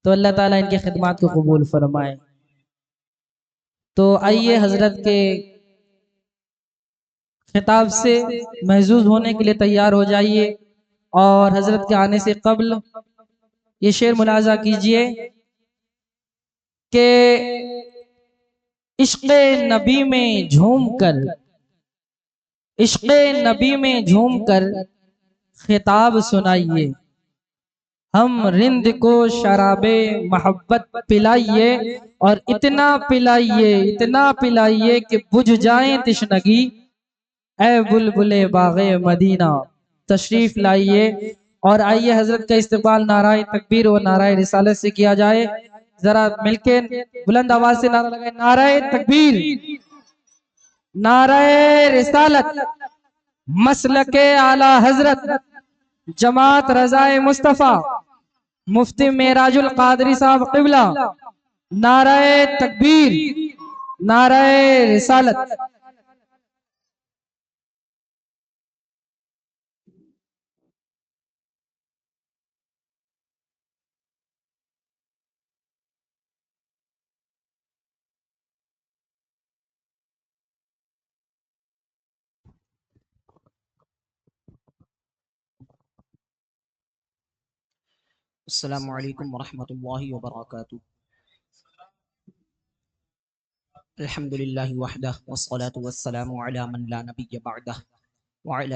تو اللہ تعالیٰ ان کی خدمات کو قبول فرمائے۔ تو آئیے حضرت کے خطاب سے محظوظ ہونے کے لیے تیار ہو جائیے، اور حضرت کے آنے سے قبل یہ شعر ملاحظہ کیجئے کہ عشق نبی میں جھوم کر، عشق نبی میں جھوم کر خطاب سنائیے، ہم رند کو شراب محبت پلائیے، اور اتنا پلائیے اتنا پلائیے کہ بجھ جائیں تشنگی، اے بلبل باغ مدینہ تشریف لائیے۔ اور آئیے حضرت کا استقبال نعرہ تکبیر و نعرہ رسالت سے کیا جائے۔ ذرا مل کے بلند آواز سے نعرہ لگائیں، نعرہ تکبیر، نعرہ رسالت، مسلک اعلی حضرت جماعت رضائے مصطفیٰ مفتی معراج القادری صاحب قبلہ، نعرہ تکبیر، نعرہ رسالت۔ السلام علیکم ورحمۃ اللہ وبرکاتہ۔ الحمد للہ وحدہ والصلاة والسلام علی من لا نبی بعدہ وعلی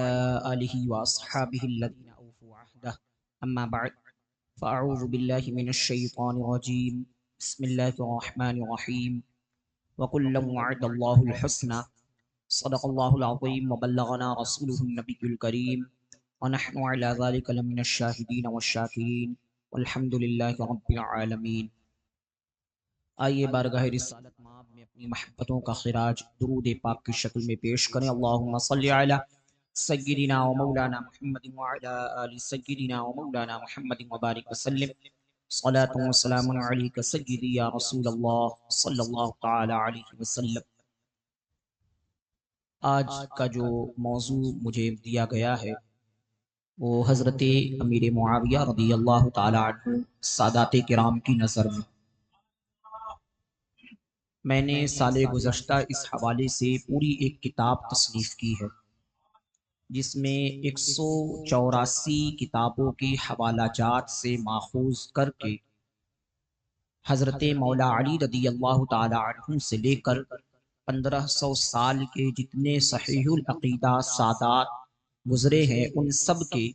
آلہ واصحابہ الذین اوفوا عہدہ، اما بعد فاعوذ باللہ من الشیطان الرجیم، بسم اللہ الرحمن الرحیم، وکلا وعد اللہ الحسنى، صدق اللہ العظیم وبلغنا رسولہ النبی الکریم، ونحن علی ذلک لمن الشاہدین والشاکرین، والحمد للہ رب العالمین۔ آئیے بارگاہ رسالت مآب میں اپنی محبتوں کا خراج درود پاک کی شکل میں پیش کریں۔ اللہم صلی علی سیدنا و مولانا محمد وعلی آل سیدنا و مولانا محمد وبارک وسلم، صلاۃ و سلام علیک سیدی یا رسول اللہ صلی اللہ تعالی علیہ وسلم۔ آج کا جو موضوع مجھے دیا گیا ہے وہ حضرت امیر معاویہ رضی اللہ تعالی عنہ سادات کرام کی نظر میں نے سال گزشتہ اس حوالے سے پوری ایک کتاب تصنیف کی ہے، جس میں 184 کتابوں کے حوالہ جات سے ماخوذ کر کے حضرت مولا علی رضی اللہ تعالی عنہ سے لے کر 1500 سال کے جتنے صحیح العقیدہ سادات گزرے ہیں ان سب کے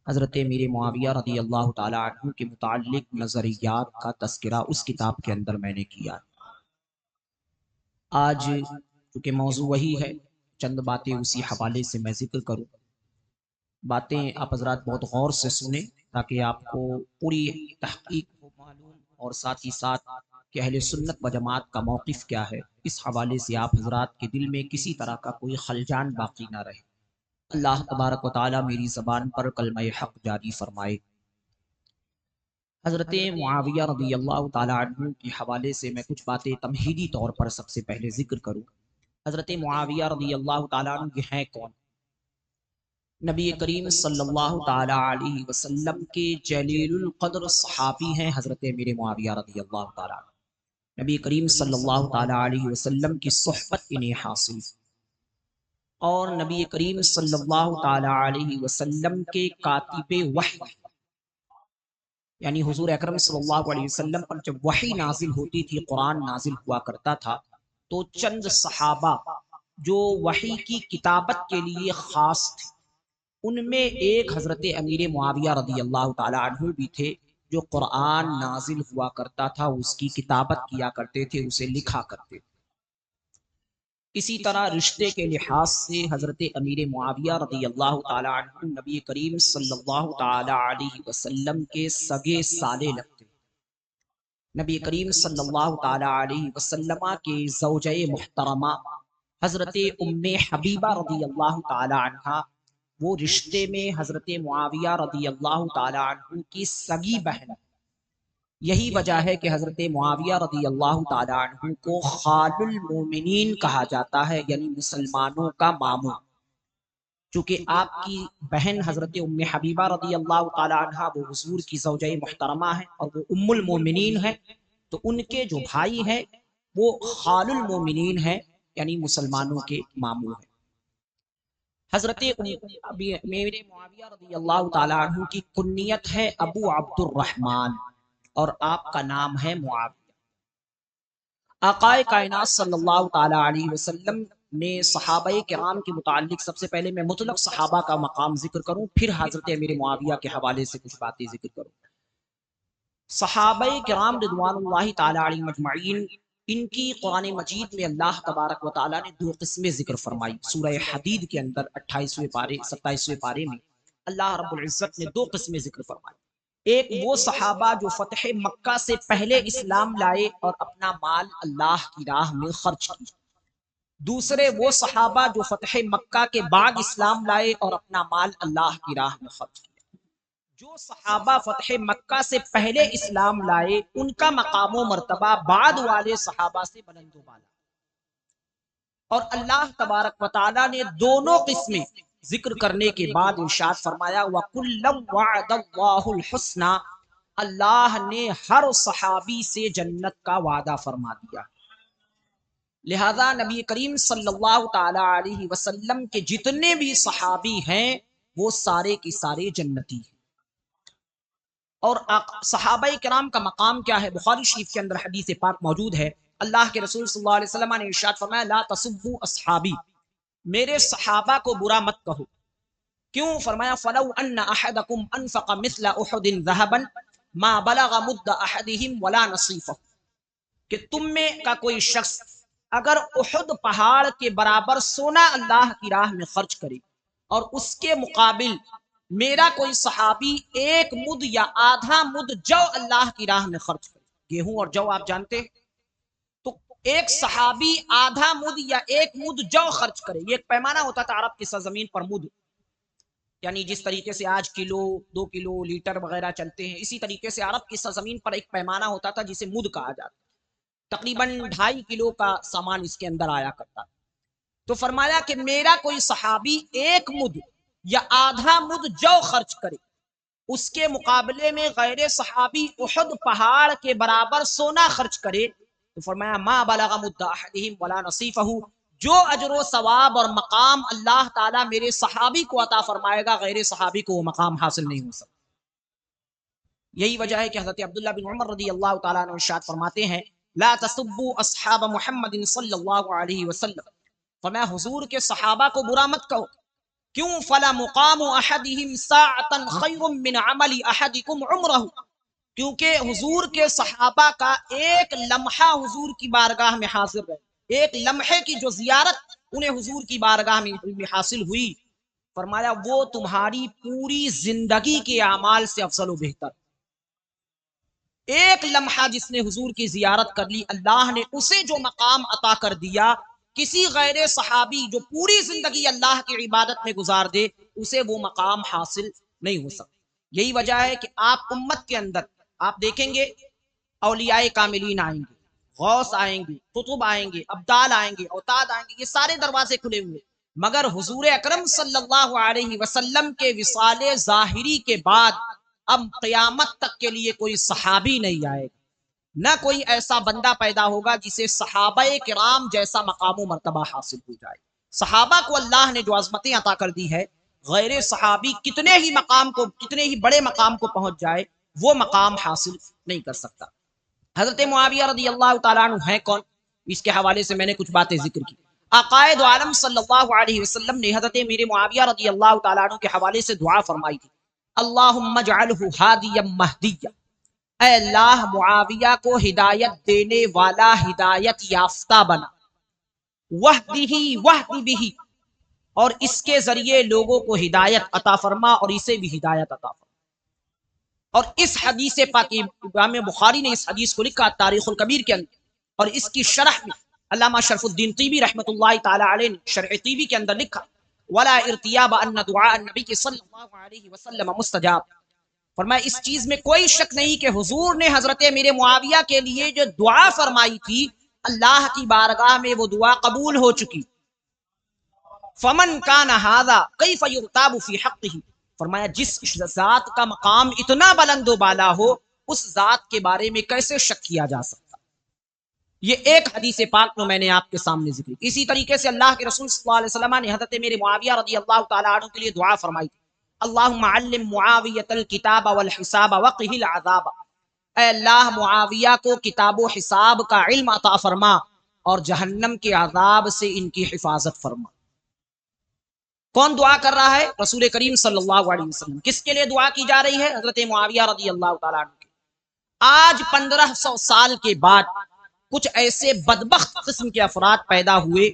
حضرت امیر معاویہ رضی اللہ تعالی عنہ کے متعلق نظریات کا تذکرہ اس کتاب کے اندر میں نے کیا۔ آج کیونکہ موضوع وہی ہے، چند باتیں اسی حوالے سے میں ذکر کروں۔ باتیں آپ حضرات بہت غور سے سنیں تاکہ آپ کو پوری تحقیق ہو معلوم، اور ساتھ ہی ساتھ کہ اہل سنت و جماعت کا موقف کیا ہے، اس حوالے سے آپ حضرات کے دل میں کسی طرح کا کوئی خلجان باقی نہ رہے۔ اللہ تبارک و تعالی میری زبان پر کلمہ حق جاری فرمائے۔ حضرت معاویہ رضی اللہ تعالی عنہ کے حوالے سے میں کچھ باتیں تمہیدی طور پر سب سے پہلے ذکر کروں۔ حضرت معاویہ رضی اللہ تعالی عنہ یہ ہیں کون؟ نبی کریم صلی اللہ تعالی علیہ وسلم کے جلیل القدر صحابی ہیں حضرت امیر معاویہ رضی اللہ تعالی عنہ۔ نبی کریم صلی اللہ تعالی علیہ وسلم کی صحبت انہیں حاصل، اور نبی کریم صلی اللہ تعالی علیہ وسلم کے کاتب وحی، یعنی حضور اکرم صلی اللہ علیہ وسلم پر جب وحی نازل ہوتی تھی، قرآن نازل ہوا کرتا تھا، تو چند صحابہ جو وحی کی کتابت کے لیے خاص تھے، ان میں ایک حضرت امیر معاویہ رضی اللہ تعالی عنہ بھی تھے، جو قرآن نازل ہوا کرتا تھا اس کی کتابت کیا کرتے تھے، اسے لکھا کرتے تھے۔ اسی طرح رشتے کے لحاظ سے حضرت امیر معاویہ رضی اللہ تعالی عنہ نبی کریم صلی اللہ تعالی علیہ وسلم کے سگے سالے لگتے، نبی کریم صلی اللہ تعالی علیہ وسلم کے زوجہ محترمہ حضرت ام حبیبہ رضی اللہ تعالی عنہ، وہ رشتے میں حضرت معاویہ رضی اللہ تعالی عنہ کی سگی بہن۔ یہی وجہ ہے کہ حضرت معاویہ رضی اللہ تعالی عنہ کو خال المومنین کہا جاتا ہے، یعنی مسلمانوں کا ماموں۔ چونکہ آپ کی بہن حضرت ام حبیبہ رضی اللہ تعالی عنہ وہ حضور کی زوجہ محترمہ ہے اور وہ ام المومنین ہے، تو ان کے جو بھائی ہیں وہ خال المومنین ہیں، یعنی مسلمانوں کے ماموں ہیں۔ حضرت میرے معاویہ رضی اللہ تعالی عنہ کی کنیت ہے ابو عبد الرحمن اور آپ کا نام ہے معاویہ۔ آقائے کائنات صلی اللہ تعالی علیہ وسلم نے صحابہ کرام کے متعلق، سب سے پہلے میں مطلق صحابہ کا مقام ذکر کروں، پھر حضرت امیر معاویہ کے حوالے سے کچھ باتیں ذکر کروں۔ صحابہ کرام رضوان اللہ تعالی علیہ مجمعین، ان کی قرآن مجید میں اللہ تبارک و تعالیٰ نے دو قسمیں ذکر فرمائی۔ سورہ حدید کے اندر 28ویں پارے 27ویں پارے میں اللہ رب العزت نے دو قسمیں ذکر فرمائی۔ ایک وہ صحابہ جو فتح مکہ سے پہلے اسلام لائے اور اپنا مال اللہ کی راہ میں خرچ کیا۔ دوسرے وہ صحابہ جو فتح مکہ کے بعد اسلام لائے اور اپنا مال اللہ کی راہ میں خرچ کیا۔ جو صحابہ فتح مکہ سے پہلے اسلام لائے ان کا مقام و مرتبہ بعد والے صحابہ سے بلند و بالا، اور اللہ تبارک و تعالیٰ نے دونوں قسمیں ذکر کرنے کے بعد ارشاد فرمایا وَكُلًّا وَعَدَ اللَّهُ الْحُسْنَى، اللہ نے ہر صحابی سے جنت کا وعدہ فرما دیا۔ لہذا نبی کریم صلی اللہ تعالی علیہ وسلم کے جتنے بھی صحابی ہیں وہ سارے کی سارے جنتی ہیں۔ اور صحابہ کرام کا مقام کیا ہے؟ بخاری شریف کے اندر حدیث پاک موجود ہے، اللہ کے رسول صلی اللہ علیہ وسلم نے ارشاد فرمایا لا تسبوا اصحابی، میرے صحابہ کو برا مت کہو۔ کیوں؟ فرمایا فلو ان احدکم انفق مثل احد ذهبا ما بلغ مد احدهم ولا نصیفہ، کہ تم میں کا کوئی شخص اگر احد پہاڑ کے برابر سونا اللہ کی راہ میں خرچ کرے اور اس کے مقابل میرا کوئی صحابی ایک مد یا آدھا مد جو اللہ کی راہ میں خرچ کرے، گیہوں اور جو آپ جانتے ہیں، تو ایک صحابی آدھا مد یا ایک مد جو خرچ کرے، یہ ایک پیمانہ ہوتا تھا عرب کی سرزمین پر مد، یعنی جس طریقے سے آج کلو 2 کلو لیٹر وغیرہ چلتے ہیں، اسی طریقے سے عرب کی سرزمین پر ایک پیمانہ ہوتا تھا جسے مد کہا جاتا، تقریباً 2.5 کلو کا سامان اس کے اندر آیا کرتا۔ تو فرمایا کہ میرا کوئی صحابی ایک مد یا آدھا مد جو خرچ کرے، اس کے مقابلے میں غیر صحابی احد پہاڑ کے برابر سونا خرچ کرے، تو فرمایا ما بلغ مد احدہم ولا نصیفہ، جو اجر و ثواب اور مقام اللہ تعالیٰ میرے صحابی کو عطا فرمائے گا غیر صحابی کو وہ مقام حاصل نہیں ہو سکتا۔ یہی وجہ ہے کہ حضرت عبداللہ بن عمر رضی اللہ تعالیٰ عنہ ارشاد فرماتے ہیں لا تسبوا اصحاب محمد صلی اللہ علیہ وسلم، فرمایا حضور کے صحابہ کو برا مت کہو۔ کیوں؟ فلا مقام احدہم ساعتا خیر من عمل احدکم عمرہ، کیونکہ حضور کے صحابہ کا ایک لمحہ حضور کی بارگاہ میں حاضر رہے، ایک لمحے کی جو زیارت انہیں حضور کی بارگاہ میں حاصل ہوئی، فرمایا وہ تمہاری پوری زندگی کے اعمال سے افضل و بہتر۔ ایک لمحہ جس نے حضور کی زیارت کر لی، اللہ نے اسے جو مقام عطا کر دیا، کسی غیر صحابی جو پوری زندگی اللہ کی عبادت میں گزار دے اسے وہ مقام حاصل نہیں ہو سکتا۔ یہی وجہ ہے کہ آپ امت کے اندر آپ دیکھیں گے اولیاء کاملین آئیں گے، غوث آئیں گے، قطب آئیں گے، ابدال آئیں گے، اوتاد آئیں گے، یہ سارے دروازے کھلے ہوئے، مگر حضور اکرم صلی اللہ علیہ وسلم کے وصال ظاہری کے بعد اب قیامت تک کے لیے کوئی صحابی نہیں آئے گا، نہ کوئی ایسا بندہ پیدا ہوگا جسے صحابہ کرام جیسا مقام و مرتبہ حاصل ہو جائے۔ صحابہ کو اللہ نے جو عظمتیں عطا کر دی ہے، غیر صحابی کتنے ہی مقام کو، کتنے ہی بڑے مقام کو پہنچ جائے وہ مقام حاصل نہیں کر سکتا۔ حضرت معاویہ رضی اللہ تعالیٰ عنہ ہیں کون؟ اس کے حوالے سے میں نے کچھ باتیں ذکر کی۔ عقائد عالم صلی اللہ علیہ وسلم نے حضرت امیر معاویہ رضی اللہ تعالیٰ عنہ کے حوالے سے دعا فرمائی تھی اللہم اجعلہ ہادیا مہدیا، اے اللہ معاویہ کو ہدایت دینے والا، ہدایت یافتہ بنا، وحدہ وحد بہ، اور اس کے ذریعے لوگوں کو ہدایت عطا فرما اور اسے بھی ہدایت عطا فرما۔ اور اس حدیث پاک امام بخاری نے اس حدیث کو لکھا تاریخ الکبیر کے اندر، اور اس کی شرح میں علامہ شرف الدین طیبی رحمۃ اللہ تعالی علیہ نے شرح طیبی کے اندر لکھا ولا ارتیاب ان دعاء النبی صلی اللہ علیہ وسلم مستجاب، فرمایا اس چیز میں کوئی شک نہیں کہ حضور نے حضرت امیر معاویہ کے لیے جو دعا فرمائی تھی اللہ کی بارگاہ میں وہ دعا قبول ہو چکی۔ فمن کان ھذا کیف یغتاب فی حقہ، فرمایا جس ذات کا مقام اتنا بلند و بالا ہو اس ذات کے بارے میں کیسے شک کیا جا سکتا۔ یہ ایک حدیث پاک کو میں نے آپ کے سامنے ذکر کی۔ اسی طریقے سے اللہ کے رسول صلی اللہ علیہ وسلم نے حضرت میرے معاویہ رضی اللہ تعالیٰ عنہ کے لیے دعا فرمائی تھی، اللہم علم معاویۃ الکتاب والحساب وقہ العذاب، اے اللہ معاویہ کو کتاب و حساب کا علم عطا فرما اور جہنم کے عذاب سے ان کی حفاظت فرما۔ کون دعا کر رہا ہے؟ رسول کریم صلی اللہ علیہ وسلم۔ کس کے لیے دعا کی جا رہی ہے؟ حضرت معاویہ رضی اللہ تعالیٰ عنہ کے۔ آج 1500 سال کے بعد کچھ ایسے بدبخت قسم کے افراد پیدا ہوئے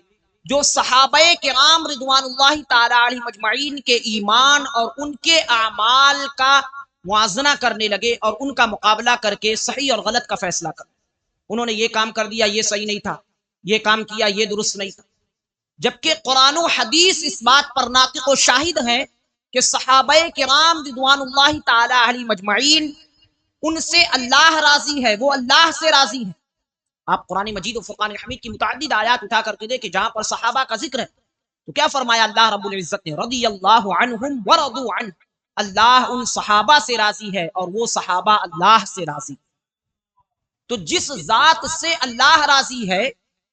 جو صحابہ کرام رضوان اللہ تعالی علیہ مجمعین کے ایمان اور ان کے اعمال کا موازنہ کرنے لگے اور ان کا مقابلہ کر کے صحیح اور غلط کا فیصلہ کر۔ انہوں نے یہ کام کر دیا، یہ صحیح نہیں تھا، یہ کام کیا، یہ درست نہیں تھا، جبکہ قرآن و حدیث اس بات پر ناطق و شاہد ہیں کہ صحابہ کرام رضوان اللہ تعالی علیہ مجمعین ان سے اللہ راضی ہے، وہ اللہ سے راضی ہے۔ آپ قرآن مجید و فرقان حمید کی متعدد آیات اٹھا کر کے دیکھیں جہاں پر صحابہ کا ذکر ہے تو کیا فرمایا اللہ رب العزت نے؟ رضی اللہ عنہم ورضوا عنہ، اللہ ان صحابہ سے راضی ہے اور وہ صحابہ اللہ سے راضی۔ تو جس ذات سے اللہ راضی ہے،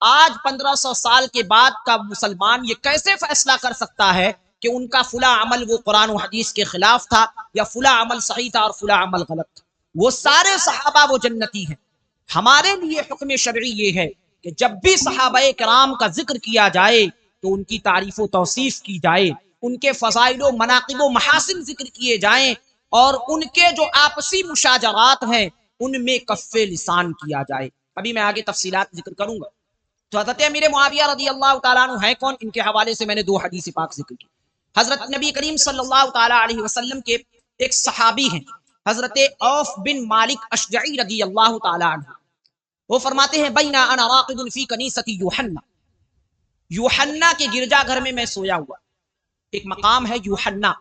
آج 1500 سال کے بعد کا مسلمان یہ کیسے فیصلہ کر سکتا ہے کہ ان کا فلاں عمل وہ قرآن و حدیث کے خلاف تھا یا فلاں عمل صحیح تھا اور فلاں عمل غلط تھا؟ وہ سارے صحابہ وہ جنتی ہیں۔ ہمارے لیے حکم شرعی یہ ہے کہ جب بھی صحابہ کرام کا ذکر کیا جائے تو ان کی تعریف و توصیف کی جائے، ان کے فضائل و مناقب و محاسن ذکر کیے جائیں اور ان کے جو آپسی مشاجرات ہیں ان میں کف لسان کیا جائے۔ ابھی میں آگے تفصیلات ذکر کروں گا۔ تو حضرت امیر معاویہ رضی اللہ تعالیٰ عنہ ہے کون؟ ان کے حوالے سے میں نے 2 حدیث پاک ذکر کی۔ حضرت نبی کریم صلی اللہ تعالیٰ علیہ وسلم کے ایک صحابی ہیں حضرت عوف بن مالک اشجعی رضی اللہ تعالیٰ عنہ، وہ فرماتے ہیں بینا انا راقد فی کنیسۃ یوحنا، یوحنا کے گرجا گھر میں میں سویا ہوا۔ ایک مقام ہے یوحنا،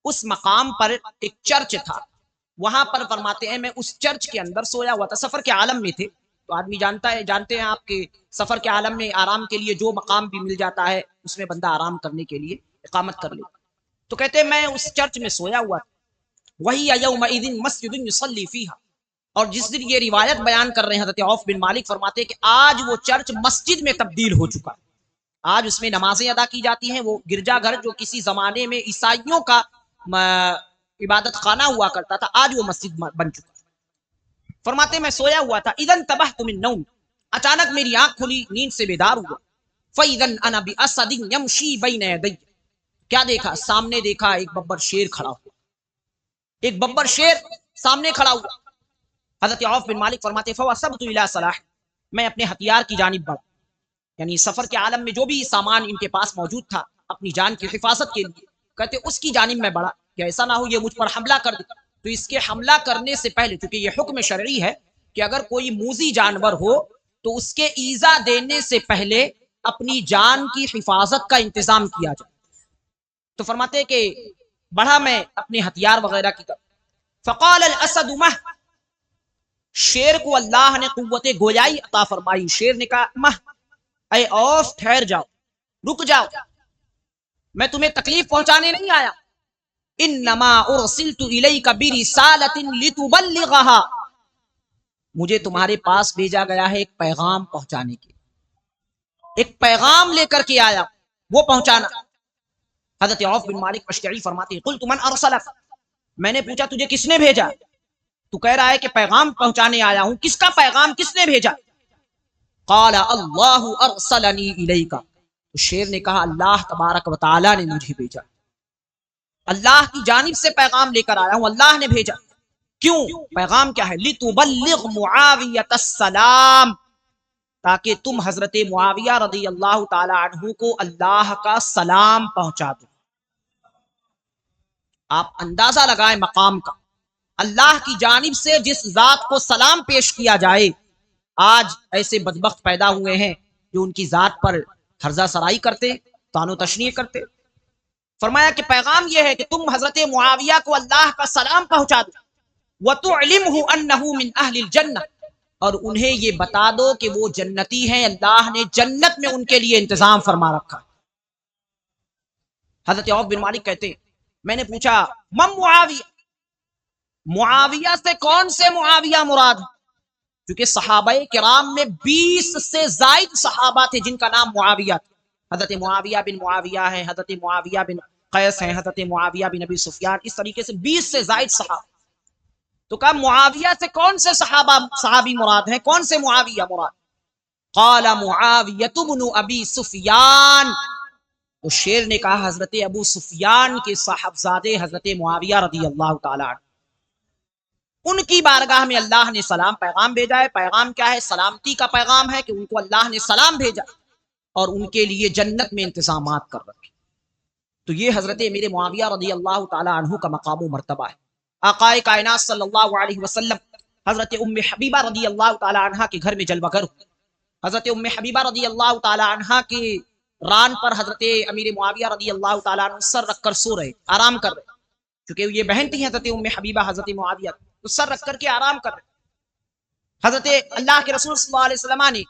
اس مقام پر ایک چرچ تھا، وہاں پر فرماتے ہیں میں اس چرچ کے اندر سویا ہوا تھا۔ سفر کے عالم میں تھے تو آدمی جانتے ہیں آپ کے سفر کے عالم میں آرام کے لیے جو مقام بھی مل جاتا ہے اس میں بندہ آرام کرنے کے لیے اقامت کر لیتا۔ تو کہتے ہیں میں اس چرچ میں سویا ہوا تھا، وہی یومئذ مسجد یصلی فیہا، اور جس دن یہ روایت بیان کر رہے ہیں حضرت عوف بن مالک فرماتے ہیں کہ آج وہ چرچ مسجد میں تبدیل ہو چکا ہے، آج اس میں نمازیں ادا کی جاتی ہیں۔ وہ گرجا گھر جو کسی زمانے میں عیسائیوں کا عبادت خانہ ہوا کرتا تھا آج وہ مسجد بن چکا ہے۔ فرماتے میں سویا ہوا تھا، اذا انتبہت من النوم، اچانک میری آنکھ کھلی، نیند سے بیدار ہوا، فاذا انا باسد یمشی بین یدی، کیا دیکھا؟ سامنے دیکھا ایک ببر شیر کھڑا ہوا، ایک ببر شیر سامنے کھڑا ہوا۔ حضرت عوف بن مالک فرماتے فوثبت الی صلاح، میں اپنے ہتھیار کی جانب بڑھا، یعنی سفر کے عالم میں جو بھی سامان ان کے پاس موجود تھا اپنی جان کی حفاظت کے لیے، کہتے اس کی جانب میں بڑھا کہ ایسا نہ ہو یہ مجھ پر حملہ کر دے۔ تو اس کے حملہ کرنے سے پہلے، چونکہ یہ حکم شرعی ہے کہ اگر کوئی موذی جانور ہو تو اس کے ایذا دینے سے پہلے اپنی جان کی حفاظت کا انتظام کیا جائے۔ تو فرماتے کہ بڑھا میں اپنے ہتھیار وغیرہ کی طرف، فقال الاسد مہ، شیر کو اللہ نے قوت گویائی عطا فرمائی۔ شیر نے کہا مہ، اے عوف ٹھہر جاؤ، رک جاؤ، میں تمہیں تکلیف پہنچانے نہیں آیا، انما ارسلت الیک برسالۃ لتبلغها، مجھے تمہارے پاس بھیجا گیا ہے ایک پیغام پہنچانے کے، ایک پیغام لے کر کے آیا، وہ پہنچانا۔ حضرت عوف بن مالک اشجعی فرماتے ہیں قلت من ارسلک، میں نے پوچھا تجھے کس نے بھیجا؟ تو کہہ رہا ہے کہ پیغام پہنچانے آیا ہوں۔ کس کا پیغام؟ کس نے بھیجا؟ قال اللہ ارسلنی الیک، تو شیر نے کہا اللہ تبارک و تعالی نے مجھے بھیجا، اللہ کی جانب سے پیغام لے کر آیا ہوں، اللہ نے بھیجا۔ کیوں؟ پیغام کیا ہے؟ لتبلغ معاویۃ السلام، تاکہ تم حضرت معاویہ رضی اللہ تعالی عنہ کو اللہ کا سلام پہنچا دو۔ آپ اندازہ لگائیں مقام کا، اللہ کی جانب سے جس ذات کو سلام پیش کیا جائے۔ آج ایسے بدبخت پیدا ہوئے ہیں جو ان کی ذات پر ہرزہ سرائی کرتے، طعن و تشنیع کرتے۔ فرمایا کہ پیغام یہ ہے کہ تم حضرت معاویہ کو اللہ کا سلام پہنچا دو، وَتُعْلِمْهُ أَنَّهُ مِنْ أَهْلِ الْجَنَّةِ، اور انہیں یہ بتا دو کہ وہ جنتی ہیں، اللہ نے جنت میں ان کے لیے انتظام فرما رکھا۔ حضرت عوف بن مالک کہتے ہیں میں نے پوچھا من معاویہ، معاویہ سے کون سے معاویہ مراد ہے؟ کیونکہ صحابہ کرام میں 20 سے زائد صحابہ تھے جن کا نام معاویہ تھا. حضرت معاویہ بن معاویہ ہے، حضرت معاویہ بن قیس ہیں، حضرت معاویہ بن ابی سفیان، اس طریقے سے 20 سے زائد صحابہ. تو کہا معاویہ سے کون سے صحابی مراد ہیں، کون سے معاویہ مراد؟ قال معاویہ بن ابی سفیان. تو شیر نے کہا حضرت ابو سفیان کے صاحبزادے حضرت معاویہ رضی اللہ تعالی عنہ، ان کی بارگاہ میں اللہ نے سلام پیغام بھیجا ہے. پیغام کیا ہے؟ سلامتی کا پیغام ہے کہ ان کو اللہ نے سلام بھیجا اور ان کے لیے جنت میں انتظامات کر رکھے. تو یہ حضرت میرے معاویہ رضی اللہ تعالی عنہ کا مقام و مرتبہ ہے. آقائے کائنات صلی اللہ علیہ وسلم حضرت ام حبیبہ رضی اللہ تعالی عنہ کے گھر میں جلوہ گر ہوئے. حضرت ام حبیبہ رضی اللہ تعالی عنہ کے ران پر حضرت امیر معاویہ رضی اللہ تعالی عنہ سر رکھ کر سو رہے، آرام کر رہے، کیونکہ یہ بہن تھی حضرت ام حبیبہ حضرت معاویہ، تو سر رکھ کر کے آرام کر رہے. حضرت اللہ کے رسول صلی اللہ علیہ وسلم نے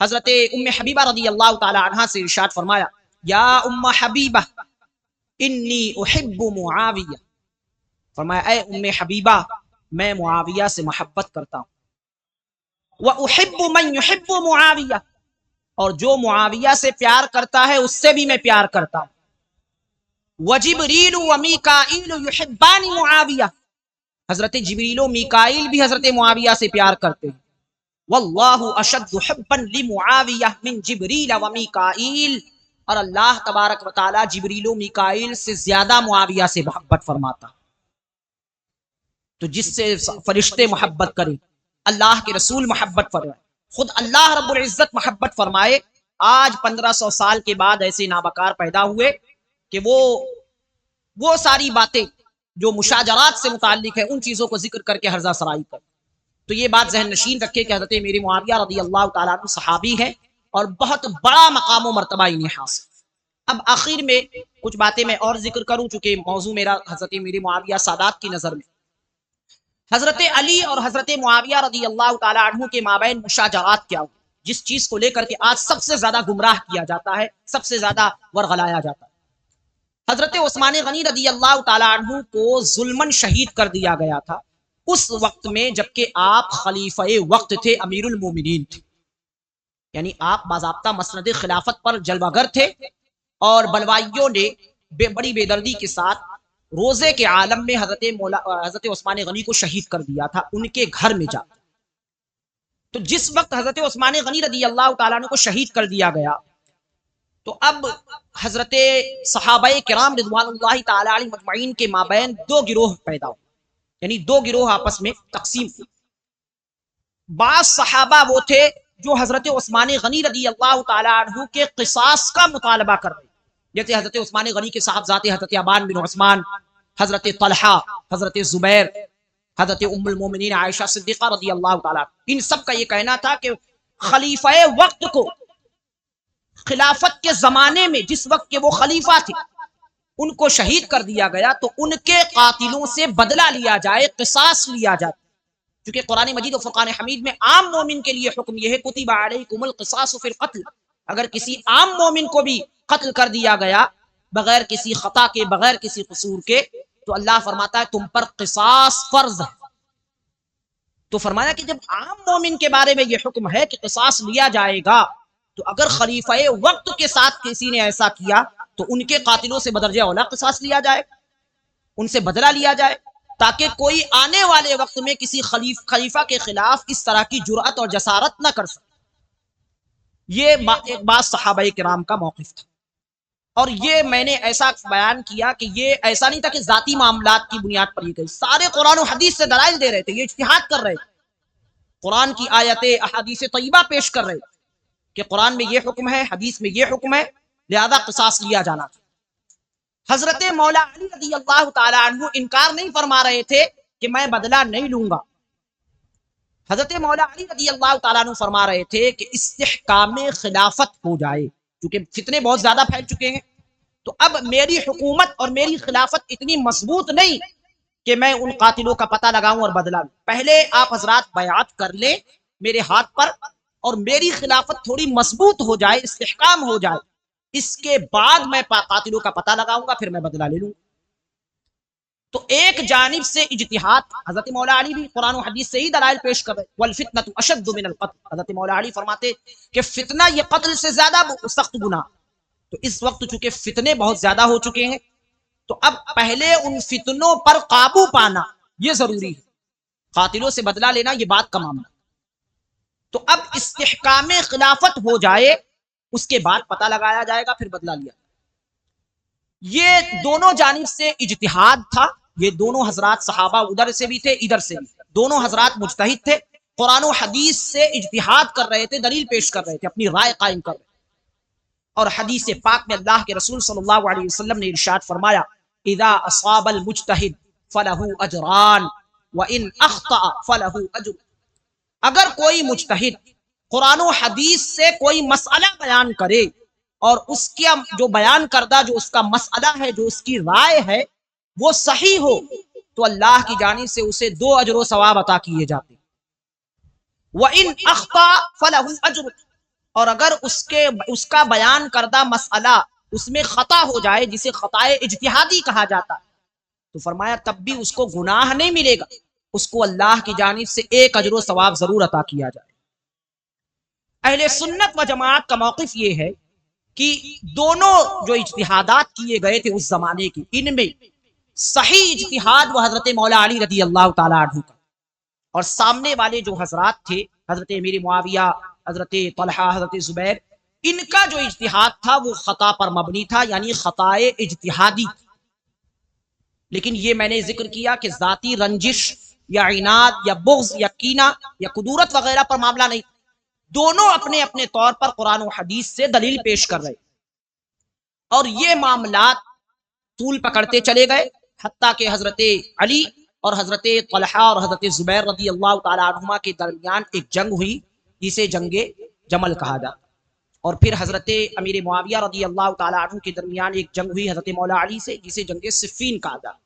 حضرت ام حبیبہ رضی اللہ تعالی عنہ سے ارشاد فرمایا یا ام حبیبہ انی احب معاویہ. فرمایا اے ام حبیبہ میں معاویہ سے محبت کرتا ہوں. وَأُحِبُّ مَن يُحِبُّ معاویہ، اور جو معاویہ سے پیار کرتا ہے اس سے بھی میں پیار کرتا ہوں. وَجِبْرِيلُ وَمِيكَائِيلُ يُحِبَّانِ معاویہ، حضرت جبریل و میکائیل بھی حضرت معاویہ سے پیار کرتے ہیں. وَاللَّهُ أَشَدُّ حُبًّا لِمُعَاوِيَةٍ مِن جِبْرِيلَ وَمِيكَائِيلَ، اور اللہ تبارک و تعالی جبریل و میکائیل سے زیادہ معاویہ سے محبت فرماتا. تو جس سے فرشتے محبت کریں، اللہ کے رسول محبت فرمائے، خود اللہ رب العزت محبت فرمائے. آج 1500 سال کے بعد ایسے نابکار پیدا ہوئے کہ وہ ساری باتیں جو مشاجرات سے متعلق ہے ان چیزوں کو ذکر کر کے ہرزہ سرائی کر. تو یہ بات ذہن نشین رکھے کہ حضرت میری معاویہ رضی اللہ تعالیٰ عنہ صحابی ہیں اور بہت بڑا مقام و مرتبہ انہیں حاصل. اب آخر میں کچھ باتیں میں اور ذکر کروں چونکہ موضوع میرا حضرت میری معاویہ سادات کی نظر میں. حضرت علی اور حضرت معاویہ رضی اللہ تعالیٰ عنہ کے مابین مشاجرات کیا ہوئی، جس چیز کو لے کر کے آج سب سے زیادہ گمراہ کیا جاتا ہے، سب سے زیادہ ورغلایا جاتا ہے. حضرت عثمان غنی رضی اللہ تعالیٰ عنہ کو ظلمن شہید کر دیا گیا تھا اس وقت میں جبکہ آپ خلیفہ وقت تھے، امیر المومنین تھے، یعنی آپ باضابطہ مسند خلافت پر جلوہ گر تھے. اور بلوائیوں نے بڑی بے دردی کے ساتھ روزے کے عالم میں حضرت عثمان غنی کو شہید کر دیا تھا ان کے گھر میں جا. تو جس وقت حضرت عثمان غنی رضی اللہ تعالیٰ عنہ کو شہید کر دیا گیا تو اب حضرت صحابہ کرام رضوان اللہ تعالی علیہ مجمعین کے مابین دو گروہ پیدا ہوئے، یعنی دو گروہ آپس میں تقسیم ہوئے. بعض صحابہ وہ تھے جو حضرت عثمان غنی رضی اللہ تعالی عنہ کے قصاص کا مطالبہ کر رہے، جیسے حضرت عثمان غنی کے صاحبزادے حضرت ابان بن عثمان، حضرت طلحہ، حضرت زبیر، حضرت ام المومنین عائشہ صدیقہ رضی اللہ تعالیٰ. ان سب کا یہ کہنا تھا کہ خلیفہ وقت کو خلافت کے زمانے میں جس وقت کے وہ خلیفہ تھے ان کو شہید کر دیا گیا تو ان کے قاتلوں سے بدلہ لیا جائے، قصاص لیا جائے. کیونکہ قرآن مجید و فرقان حمید میں عام مومن کے لیے حکم یہ ہے کتب علیکم القصاص فی القتل، اگر کسی عام مومن کو بھی قتل کر دیا گیا بغیر کسی خطا کے، بغیر کسی قصور کے، تو اللہ فرماتا ہے تم پر قصاص فرض ہے. تو فرمایا کہ جب عام مومن کے بارے میں یہ حکم ہے کہ قصاص لیا جائے گا تو اگر خلیفہ وقت کے ساتھ کسی نے ایسا کیا تو ان کے قاتلوں سے بدرجہ اولا قصاص لیا جائے، ان سے بدلہ لیا جائے، تاکہ کوئی آنے والے وقت میں کسی خلیفہ کے خلاف اس طرح کی جرأت اور جسارت نہ کر سکے. یہ ایک بات صحابہ کرام کا موقف تھا. اور یہ میں نے ایسا بیان کیا کہ یہ ایسا نہیں تھا کہ ذاتی معاملات کی بنیاد پر یہ گئی، سارے قرآن و حدیث سے دلائل دے رہے تھے، یہ اجتہاد کر رہے تھے، قرآن کی آیتیں احادیث طیبہ پیش کر رہے تھے کہ قرآن میں یہ حکم ہے، حدیث میں یہ حکم ہے، لہذا قصاص لیا جانا تھا. حضرت مولا علی رضی اللہ تعالی عنہ انکار نہیں فرما رہے تھے کہ میں بدلہ نہیں لوں گا. حضرت مولا علی رضی اللہ تعالیٰ عنہ فرما رہے تھے کہ استحکام خلافت ہو جائے، کیونکہ فتنے بہت زیادہ پھیل چکے ہیں، تو اب میری حکومت اور میری خلافت اتنی مضبوط نہیں کہ میں ان قاتلوں کا پتہ لگاؤں اور بدلہ لوں. پہلے آپ حضرات بیعت کر لیں میرے ہاتھ پر اور میری خلافت تھوڑی مضبوط ہو جائے، استحکام ہو جائے، اس کے بعد میں قاتلوں کا پتہ لگاؤں گا، پھر میں بدلہ لے لوں گا۔ تو ایک جانب سے اجتہاد، حضرت مولا علی بھی قرآن و حدیث سے ہی دلائل پیش کر رہے، والفتنۃ اشد من القتل، حضرت مولا علی فرماتے کہ فتنہ یہ قتل سے زیادہ سخت گناہ۔ تو اس وقت چونکہ فتنے بہت زیادہ ہو چکے ہیں، تو اب پہلے ان فتنوں پر قابو پانا یہ ضروری ہے، قاتلوں سے بدلہ لینا یہ بات کا معاملہ۔ تو اب استحکام خلافت ہو جائے، اس کے بعد پتہ لگایا جائے گا، پھر بدلہ لیا۔ یہ دونوں جانب سے اجتہاد تھا، یہ دونوں حضرات صحابہ ادھر سے بھی تھے ادھر سے بھی، دونوں حضرات مجتہد تھے، قرآن و حدیث سے اجتہاد کر رہے تھے، دلیل پیش کر رہے تھے، اپنی رائے قائم کر رہے تھے۔ اور حدیث پاک میں اللہ کے رسول صلی اللہ علیہ وسلم نے ارشاد فرمایا، اذا اصاب المجتہد فلہ اجران وان اخطأ فلہ اجر۔ اگر کوئی مجتہد قرآن و حدیث سے کوئی مسئلہ بیان کرے اور اس کا جو بیان کردہ جو اس کا مسئلہ ہے، جو اس کی رائے ہے، وہ صحیح ہو، تو اللہ کی جانب سے اسے 2 اجر و ثواب عطا کیے جاتے۔ وَإِنْ أَخْطَأَ فَلَهُ أَجْرٌ، اور اگر اس کا بیان کردہ مسئلہ اس میں خطا ہو جائے، جسے خطائے اجتہادی کہا جاتا، تو فرمایا تب بھی اس کو گناہ نہیں ملے گا، اس کو اللہ کی جانب سے 1 اجر و ثواب ضرور عطا کیا جائے۔ اہل سنت و جماعت کا موقف یہ ہے کہ دونوں جو اجتہادات کیے گئے تھے اس زمانے کے، ان میں صحیح اجتہاد وہ حضرت مولا علی رضی اللہ تعالی عنہ کا، اور سامنے والے جو حضرات تھے، حضرت امیر معاویہ، حضرت طلحہ، حضرت زبیر، ان کا جو اجتہاد تھا وہ خطا پر مبنی تھا، یعنی خطائے اجتہادی۔ لیکن یہ میں نے ذکر کیا کہ ذاتی رنجش یا عناد یا بغض یا کینہ یا قدورت وغیرہ پر معاملہ نہیں، دونوں اپنے اپنے طور پر قرآن و حدیث سے دلیل پیش کر رہے، اور یہ معاملات طول پکڑتے چلے گئے، حتیٰ کہ حضرت علی اور حضرت طلحہ اور حضرت زبیر رضی اللہ تعالی عنہما کے درمیان ایک جنگ ہوئی، جسے جنگ جمل کہا جاتا، اور پھر حضرت امیر معاویہ رضی اللہ تعالی عنہ کے درمیان ایک جنگ ہوئی حضرت مولا علی سے، جسے جنگ صفین کہا جاتا۔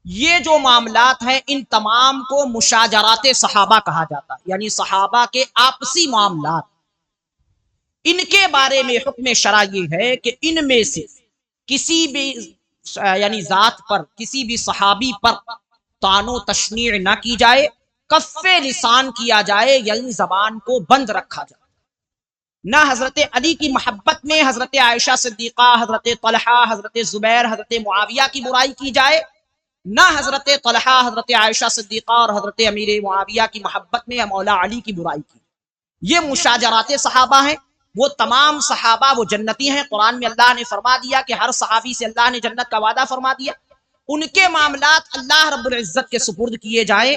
یہ جو معاملات ہیں ان تمام کو مشاجرات صحابہ کہا جاتا، یعنی صحابہ کے آپسی معاملات۔ ان کے بارے میں حکم شرع یہ ہے کہ ان میں سے کسی بھی یعنی ذات پر، کسی بھی صحابی پر طعن و تشنیع نہ کی جائے، کف لسان کیا جائے، یعنی زبان کو بند رکھا جائے۔ نہ حضرت علی کی محبت میں حضرت عائشہ صدیقہ، حضرت طلحہ، حضرت زبیر، حضرت معاویہ کی برائی کی جائے، نہ حضرت طلحہ، حضرت عائشہ صدیقہ اور حضرت امیر معاویہ کی محبت میں مولا علی کی برائی کی۔ یہ مشاجرات صحابہ ہیں، وہ تمام صحابہ وہ جنتی ہیں، قرآن میں اللہ نے فرما دیا کہ ہر صحابی سے اللہ نے جنت کا وعدہ فرما دیا، ان کے معاملات اللہ رب العزت کے سپرد کیے جائیں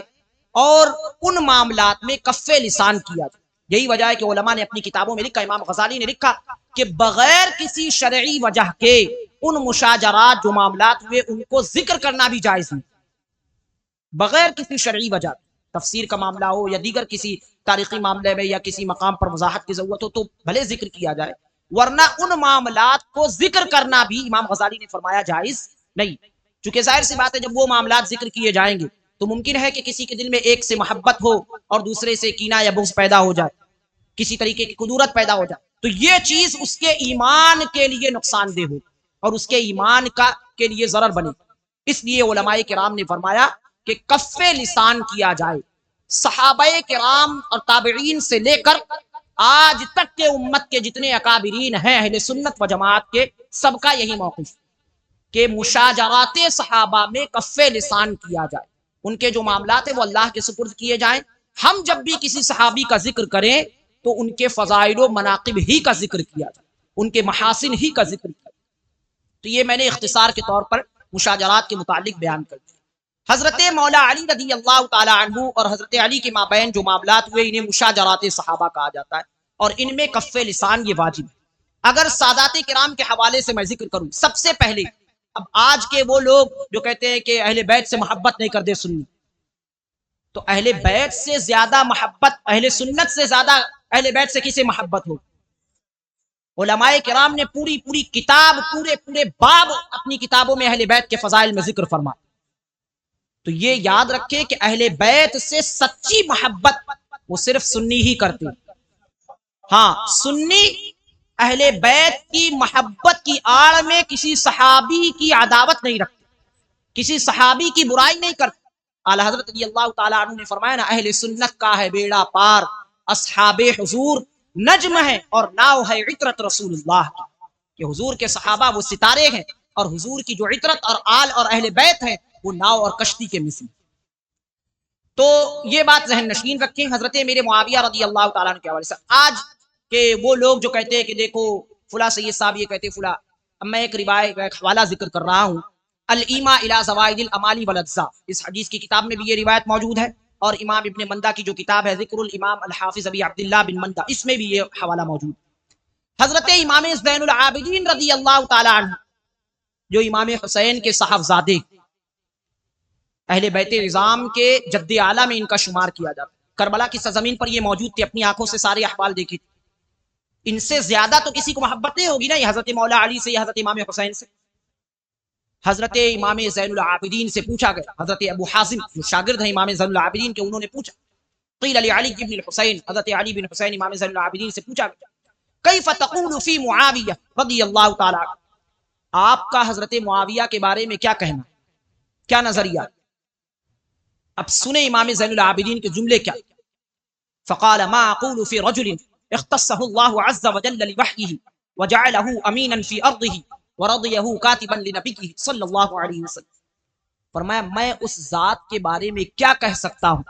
اور ان معاملات میں کف لسان کیا جائے۔ یہی وجہ ہے کہ علماء نے اپنی کتابوں میں لکھا، امام غزالی نے لکھا کہ بغیر کسی شرعی وجہ کے ان مشاجرات جو معاملات ہوئے ان کو ذکر کرنا بھی جائز نہیں، بغیر کسی شرعی وجہ، تفسیر کا معاملہ ہو یا دیگر کسی تاریخی معاملے میں یا کسی مقام پر وضاحت کی ضرورت ہو تو بھلے ذکر کیا جائے، ورنہ ان معاملات کو ذکر کرنا بھی امام غزالی نے فرمایا جائز نہیں، چونکہ ظاہر سی بات ہے جب وہ معاملات ذکر کیے جائیں گے تو ممکن ہے کہ کسی کے دل میں ایک سے محبت ہو اور دوسرے سے کینہ یا بغض پیدا ہو جائے، کسی طریقے کی قدورت پیدا ہو جائے، تو یہ چیز اس کے ایمان کے لیے نقصان دہ ہو اور اس کے ایمان کے لیے ضرر بنے۔ اس لیے علماء کرام نے فرمایا کہ کف لسان کیا جائے۔ صحابہ کرام اور تابعین سے لے کر آج تک کے امت کے جتنے اکابرین ہیں اہل سنت و جماعت کے، سب کا یہی موقف کہ مشاجرات صحابہ میں کف لسان کیا جائے، ان کے جو معاملات ہیں وہ اللہ کے سپرد کیے جائیں۔ ہم جب بھی کسی صحابی کا ذکر کریں تو ان کے فضائل و مناقب ہی کا ذکر کیا جائے، ان کے محاسن ہی کا ذکر کیا جائے۔ تو یہ میں نے اختصار کے طور پر مشاجرات کے متعلق بیان کر دیا۔ حضرت مولا علی رضی اللہ تعالی عنہ اور حضرت علی کے مابین جو معاملات ہوئے انہیں مشاجرات صحابہ کہا جاتا ہے، اور ان میں کف لسان یہ واجب ہے۔ اگر سادات کرام کے حوالے سے میں ذکر کروں، سب سے پہلے اب آج کے وہ لوگ جو کہتے ہیں کہ اہل بیت سے محبت نہیں کرتے سنی، تو اہل بیت سے زیادہ محبت، اہل سنت سے زیادہ اہل بیت سے کسے محبت ہو؟ علماء کرام نے پوری کتاب، پورے باب اپنی کتابوں میں اہل بیت کے فضائل میں ذکر فرما۔ تو یہ یاد رکھے کہ اہل بیت سے سچی محبت وہ صرف سنی ہی کرتے۔ ہاں، سنی اہل بیت کی محبت کی آڑ میں کسی صحابی کی عداوت نہیں رکھتے، کسی صحابی کی برائی نہیں کرتے۔ اعلی حضرت رضی اللہ تعالیٰ عنہ نے فرمایا نا، اہل سنت کا ہے بیڑا پار، اصحاب حضور نجم ہے اور ناؤ ہے عطرت رسول اللہ کی، کہ حضور کے صحابہ وہ ستارے ہیں اور حضور کی جو عطرت اور آل اور اہل بیت ہیں وہ ناؤ اور کشتی کے مثل۔ تو یہ بات ذہن نشین رکھیں حضرت میرے معاویہ رضی اللہ تعالیٰ عنہ کے حوالے سے۔ آج کہ وہ لوگ جو کہتے ہیں کہ دیکھو فلاں سید صاحب یہ کہتے فلاں، اب میں ایک روایت ایک حوالہ ذکر کر رہا ہوں، الایما الی زوائد الامالی والاجزاء، اس حدیث کی کتاب میں بھی یہ روایت موجود ہے، اور امام ابن مندہ کی جو کتاب ہے ذکر الامام الحافظ ابی عبداللہ بن مندہ، اس میں بھی یہ حوالہ موجود ہے۔ حضرت امام زین العابدین رضی اللہ تعالیٰ عنہ جو امام حسین کے صاحبزادے، اہل بیت نظام کے جد اعلیٰ میں ان کا شمار کیا جاتا ہے، کربلا کی سرزمین پر یہ موجود تھے، اپنی آنکھوں سے سارے احوال دیکھے تھے۔ ان سے زیادہ تو کسی کو محبت نہیں ہوگی نا، یہ حضرت مولا علی سے یا حضرت امام حسین سے۔ حضرت امام زین العابدین سے پوچھا گیا، حضرت ابو حازم جو شاگرد ہیں امام زین العابدین کے، انہوں نے پوچھا، قیل لعلی بن الحسین، حضرت علی بن حسین امام زین العابدین سے پوچھا گیا، کیف تقول فی معاویہ رضی اللہ تعالی عنہ، آپ کا حضرت معاویہ کے بارے میں کیا کہنا، کیا نظریہ؟ اب سنیں امام زین العابدین کے جملے کیا، فقال ما اقول فی رجل اختصه اللہ عز وجل لوحیہ وجعلہ امینا فی ارضہ ورضیہ کاتبا لنبیہ صلی اللہ علیہ وسلم۔ فرمایا میں اس ذات کے بارے میں کیا کہہ سکتا ہوں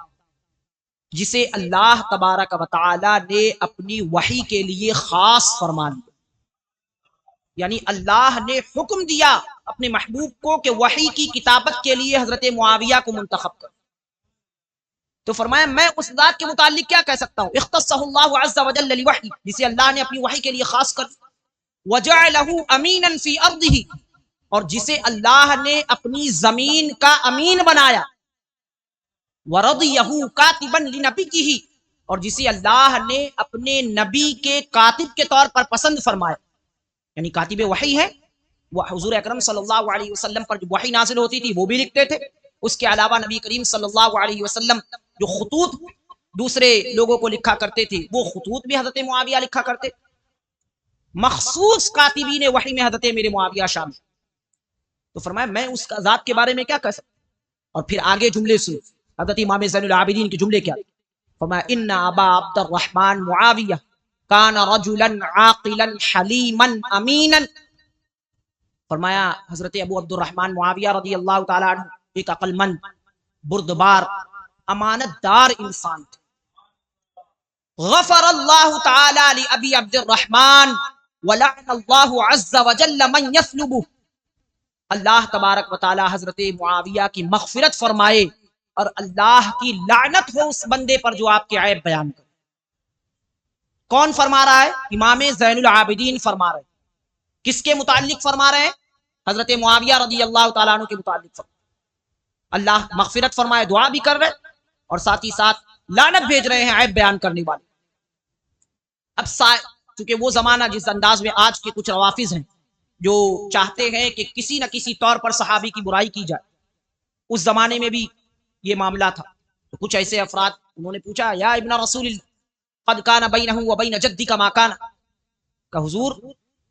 جسے اللہ تبارک و تعالی نے اپنی وحی کے لیے خاص فرما لیا، یعنی اللہ نے حکم دیا اپنے محبوب کو کہ وحی کی کتابت کے لیے حضرت معاویہ کو منتخب کر۔ تو فرمایا میں اس ذات کے متعلق کیا کہہ سکتا ہوں، اختصہ اللہ عز وجل لوحی، جسے اللہ نے اپنی وحی کے لیے خاص کر، وجعلہ امیناً فی ارضہ، اور جسے اللہ نے اپنی زمین کا امین بنایا، ورضیہ کاتبا لنبیہ، اور جسے اللہ نے اپنے نبی کے کاتب کے طور پر پسند فرمایا، یعنی کاتب وحی ہے، وہ حضور اکرم صلی اللہ علیہ وسلم پر جو وحی نازل ہوتی تھی وہ بھی لکھتے تھے، اس کے علاوہ نبی کریم صلی اللہ علیہ وسلم جو خطوط دوسرے لوگوں کو لکھا کرتے تھے وہ خطوط بھی حضرت معاویہ لکھا کرتے، مخصوص کاتبین وحی میں حضرت میرے معاویہ شامل۔ تو فرمایا میں اس کا ذات کے بارے میں کیا کہہ سکتا، اور پھر آگے جملے سن حضرت امام زین العابدین کے جملے کیا، فرمایا ان ابا عبد الرحمن معاویہ کان رجلا عاقلا حلیما امینا، فرمایا حضرت ابو عبد الرحمن معاویہ رضی اللہ تعالی عنہ ایک عقل مند، بردبار، امانت دار انسان تھے۔ غفر اللہ تعالی لابی عبد الرحمن ولعن اللہ عز وجل من یسلبہ، اللہ تبارک و تعالی حضرت معاویہ کی مغفرت فرمائے اور اللہ کی لعنت ہو اس بندے پر جو آپ کے عیب بیان کرے۔ کون فرما رہا ہے؟ امام زین العابدین فرما رہے ہیں۔ کس کے متعلق فرما رہے ہیں؟ حضرت معاویہ رضی اللہ تعالیٰ عنہ کے متعلق فرما، اللہ مغفرت فرمائے دعا بھی کر رہے اور ساتھ ہی ساتھ لعنت بھیج رہے ہیں عیب بیان کرنے والے۔ اب چونکہ وہ زمانہ جس انداز میں آج کے کچھ روافظ ہیں جو چاہتے ہیں کہ کسی نہ کسی طور پر صحابی کی برائی کی جائے، اس زمانے میں بھی یہ معاملہ تھا۔ تو کچھ ایسے افراد انہوں نے پوچھا یا ابن رسول اللہ قد کان بینہ و بین جدک ما کان، کہ حضور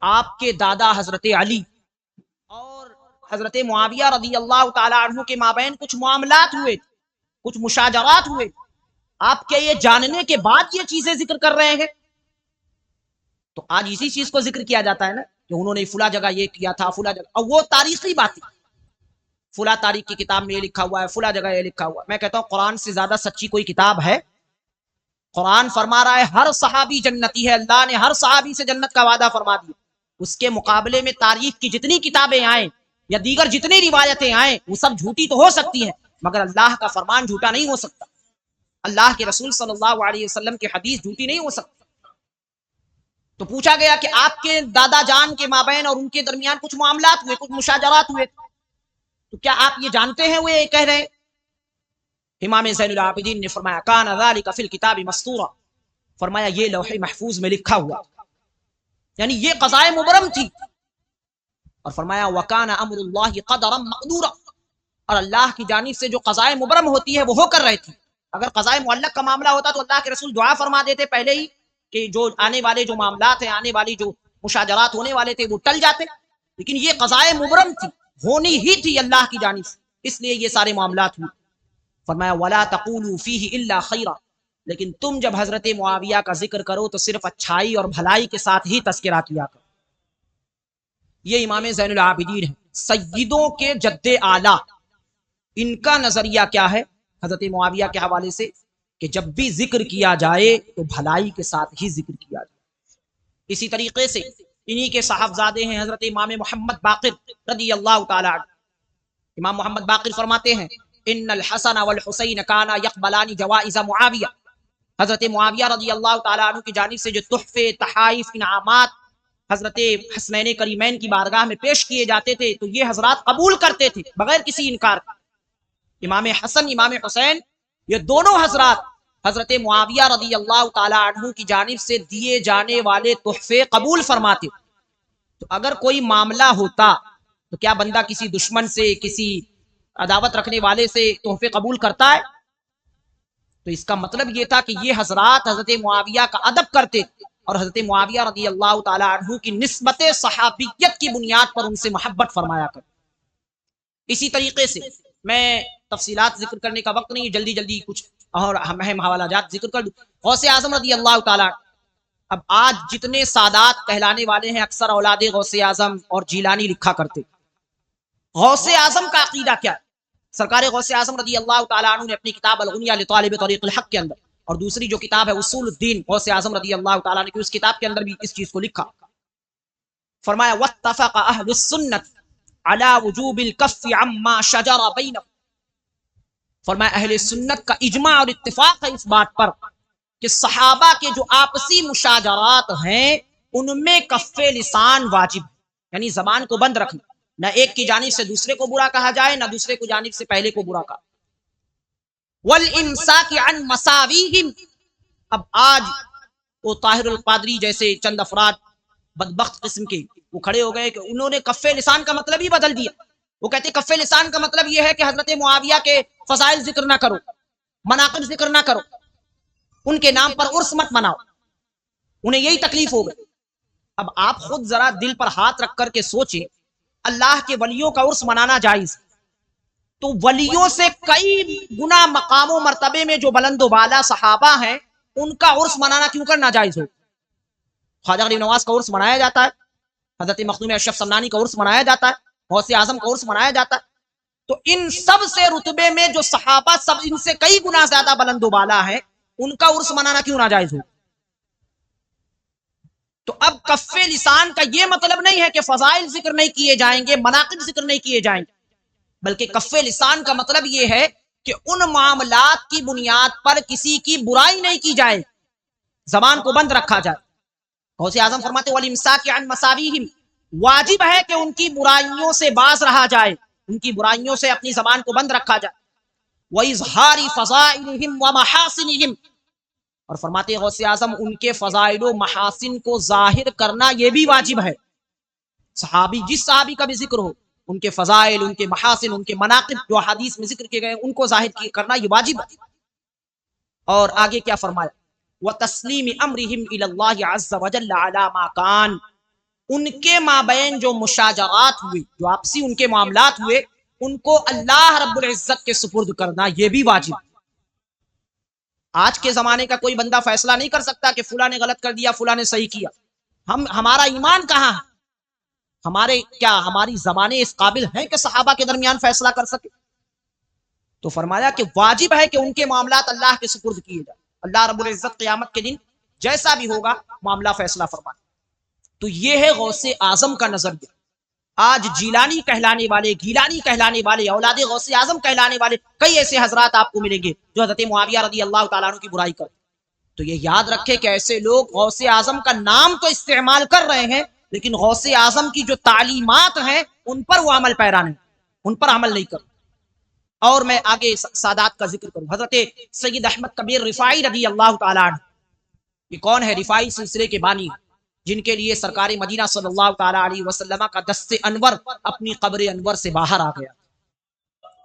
آپ کے دادا حضرت علی اور حضرت معاویہ رضی اللہ تعالی عنہ کے مابین کچھ معاملات ہوئے، کچھ مشاجرات ہوئے، آپ کے یہ جاننے کے بعد یہ چیزیں ذکر کر رہے ہیں۔ تو آج اسی چیز کو ذکر کیا جاتا ہے نا کہ انہوں نے فلاں جگہ یہ کیا تھا، فلاں جگہ، اور وہ تاریخی بات ہے، فلاں تاریخ کی کتاب میں یہ لکھا ہوا ہے، فلاں جگہ یہ لکھا ہوا ہے۔ میں کہتا ہوں قرآن سے زیادہ سچی کوئی کتاب ہے؟ قرآن فرما رہا ہے ہر صحابی جنتی ہے، اللہ نے ہر صحابی سے جنت کا وعدہ فرما دیا۔ اس کے مقابلے میں تاریخ کی جتنی کتابیں آئیں یا دیگر جتنی روایتیں آئیں وہ سب جھوٹی تو ہو سکتی ہیں، مگر اللہ کا فرمان جھوٹا نہیں ہو سکتا، اللہ کے رسول صلی اللہ علیہ وسلم کی حدیث جھوٹی نہیں ہو سکتی۔ تو پوچھا گیا کہ آپ کے دادا جان کے مابین اور ان کے درمیان کچھ معاملات ہوئے، کچھ مشاجرات ہوئے، تو کیا آپ یہ جانتے ہیں وہ یہ کہہ رہے ہیں؟ امام زین العابدین نے فرمایا کان ذلک فی الکتاب مستورا، فرمایا یہ لوح محفوظ میں لکھا ہوا، یعنی یہ قضاء مبرم تھی، اور فرمایا وکان امر اللہ قدرا مقدورا، اور اللہ کی جانب سے جو قضاء مبرم ہوتی ہے وہ ہو کر رہی تھی۔ اگر قضاء معلق کا معاملہ ہوتا تو اللہ کے رسول دعا فرما دیتے پہلے ہی کہ جو آنے والے جو معاملات ہیں، آنے والی جو مشاجرات ہونے والے تھے وہ ٹل جاتے، لیکن یہ قضائے مبرم تھی، ہونی ہی تھی اللہ کی جانب سے، اس لیے یہ سارے معاملات ہوئے۔ فرمایا وَلَا تَقُولُوا فِيهِ إِلَّا خَيْرًا، لیکن تم جب حضرت معاویہ کا ذکر کرو تو صرف اچھائی اور بھلائی کے ساتھ ہی تذکرہ کیا کرو۔ یہ امام زین العابدین ہیں، سیدوں کے جد اعلیٰ، ان کا نظریہ کیا ہے حضرت معاویہ کے حوالے سے کہ جب بھی ذکر کیا جائے تو بھلائی کے ساتھ ہی ذکر کیا جائے۔ اسی طریقے سے انہی کے صاحبزادے ہیں حضرت امام محمد باقر رضی اللہ تعالی عنہ۔ امام محمد باقر فرماتے ہیں ان الحسن والحسین کانا یقبلان جوائز معاویہ، حضرت معاویہ رضی اللہ تعالیٰ عنہ کی جانب سے جو تحفے، تحائف، انعامات حضرت حسنین کریمین کی بارگاہ میں پیش کیے جاتے تھے تو یہ حضرات قبول کرتے تھے بغیر کسی انکار کے۔ امام حسن، امام حسین، یہ دونوں حضرات حضرت معاویہ رضی اللہ تعالیٰ عنہ کی جانب سے دیے جانے والے تحفے قبول فرماتے۔ تو اگر کوئی معاملہ ہوتا تو کیا بندہ کسی دشمن سے، کسی عداوت رکھنے والے سے تحفے قبول کرتا ہے؟ تو اس کا مطلب یہ تھا کہ یہ حضرات حضرت معاویہ کا ادب کرتے اور حضرت معاویہ رضی اللہ تعالیٰ عنہ کی نسبت صحابیت کی بنیاد پر ان سے محبت فرمایا کرتے۔ اسی طریقے سے میں تفصیلات ذکر کرنے کا وقت نہیں، جلدی جلدی کچھ اور اہم حوالہ جات ذکر کر دوں۔ غوث اعظم رضی اللہ تعالیٰ، اب آج جتنے سادات کہلانے والے ہیں اکثر اولاد غوث اعظم اور جیلانی لکھا کرتے۔ غوث اعظم کا عقیدہ کیا ہے؟ سرکار غوث اعظم رضی اللہ تعالیٰ عنہ نے اپنی کتاب الغنیہ لطالب طریق الحق کے اندر، اور دوسری جو کتاب ہے اصول الدین غوث اعظم رضی اللہ تعالیٰ عنہ کی، اس کتاب کے اندر بھی اس چیز کو لکھا۔ فرمایا واتفق اہل السنت علی وجوب الکف عما شجر بینہم، فرمایا اہل سنت کا اجماع اور اتفاق ہے اس بات پر کہ صحابہ کے جو آپسی مشاجرات ہیں ان میں کف لسان واجب، یعنی زبان کو بند رکھنا، نہ ایک کی جانب سے دوسرے کو برا کہا جائے، نہ دوسرے کو جانب سے پہلے کو برا کہا۔ والامساک عن مساویہم، اب آج وہ طاہر القادری جیسے چند افراد بدبخت قسم کے وہ کھڑے ہو گئے کہ انہوں نے کف لسان کا مطلب ہی بدل دیا۔ وہ کہتے کف لسان کا مطلب یہ ہے کہ حضرت معاویہ کے فضائل ذکر نہ کرو، مناقب ذکر نہ کرو، ان کے نام پر عرس مت مناؤ، انہیں یہی تکلیف ہو گئی۔ اب آپ خود ذرا دل پر ہاتھ رکھ کر کے سوچیں، اللہ کے ولیوں کا عرس منانا جائز، تو ولیوں سے کئی گنا مقام و مرتبے میں جو بلند و بالا صحابہ ہیں ان کا عرس منانا کیوں کر ناجائز ہو؟ خواجہ غریب نواز کا عرس منایا جاتا ہے، حضرت مخدوم اشرف سمنانی کا عرس منایا جاتا ہے، غوث اعظم کا عرس منایا جاتا ہے، تو ان سب سے رتبے میں جو صحابہ سب ان سے کئی گنا زیادہ بلند و بالا ہیں ان کا عرس منانا کیوں ناجائز ہو؟ تو اب کف لسان کا یہ مطلب نہیں ہے کہ فضائل ذکر نہیں کیے جائیں گے، مناقب ذکر نہیں کیے جائیں گے، بلکہ کف لسان کا مطلب یہ ہے کہ ان معاملات کی بنیاد پر کسی کی برائی نہیں کی جائے، زبان کو بند رکھا جائے۔ غوث اعظم فرماتے والامساک عن مساویہم، واجب ہے کہ ان کی برائیوں سے باز رہا جائے، ان کی برائیوں سے اپنی زبان کو بند رکھا جائے۔ وَإِظْهَارِ فَضَائِلِهِمْ وَمَحَاسِنِهِمْ، اور فرماتے غوث اعظم ان کے فضائل و محاسن کو ظاہر کرنا یہ بھی واجب ہے۔ صحابی جس صحابی کا بھی ذکر ہو، ان کے فضائل، ان کے محاسن، ان کے مناقب جو حدیث میں ذکر کیے گئے ان کو ظاہر کرنا یہ واجب ہے۔ اور آگے کیا فرمایا وَتَسْلِيمِ أَمْرِهِمْ إِلَى اللَّهِ عَزَّ وَجَلَّ عَلَى مَا كَانَ، ان کے مابین جو مشاجرات ہوئی، جو آپسی ان کے معاملات ہوئے، ان کو اللہ رب العزت کے سپرد کرنا یہ بھی واجب ہے۔ آج کے زمانے کا کوئی بندہ فیصلہ نہیں کر سکتا کہ فلاں نے غلط کر دیا، فلاں نے صحیح کیا۔ ہمارا ایمان کہاں ہے؟ ہماری زبانیں اس قابل ہیں کہ صحابہ کے درمیان فیصلہ کر سکے؟ تو فرمایا کہ واجب ہے کہ ان کے معاملات اللہ کے سپرد کیے جائیں، اللہ رب العزت قیامت کے دن جیسا بھی ہوگا معاملہ فیصلہ فرمائے۔ تو یہ ہے غوث اعظم کا نظریہ۔ آج جیلانی کہلانے والے، گیلانی کہلانے والے، اولاد غوث اعظم کہلانے والے کئی ایسے حضرات آپ کو ملیں گے جو حضرت معاویہ رضی اللہ تعالیٰ عنہ کی برائی کرتے۔ تو یہ یاد رکھے کہ ایسے لوگ غوث اعظم کا نام تو استعمال کر رہے ہیں لیکن غوث اعظم کی جو تعلیمات ہیں ان پر وہ عمل پیرا نہیں، ان پر عمل نہیں کرتے۔ اور میں آگے سادات کا ذکر کروں، حضرت سید احمد کبیر رفاعی رضی اللہ تعالیٰ عنہ، یہ کون ہے؟ رفاعی سلسلے کے بانی، جن کے لیے سرکار مدینہ صلی اللہ تعالیٰ علیہ وسلم کا دست انور اپنی قبر انور سے باہر آ گیا۔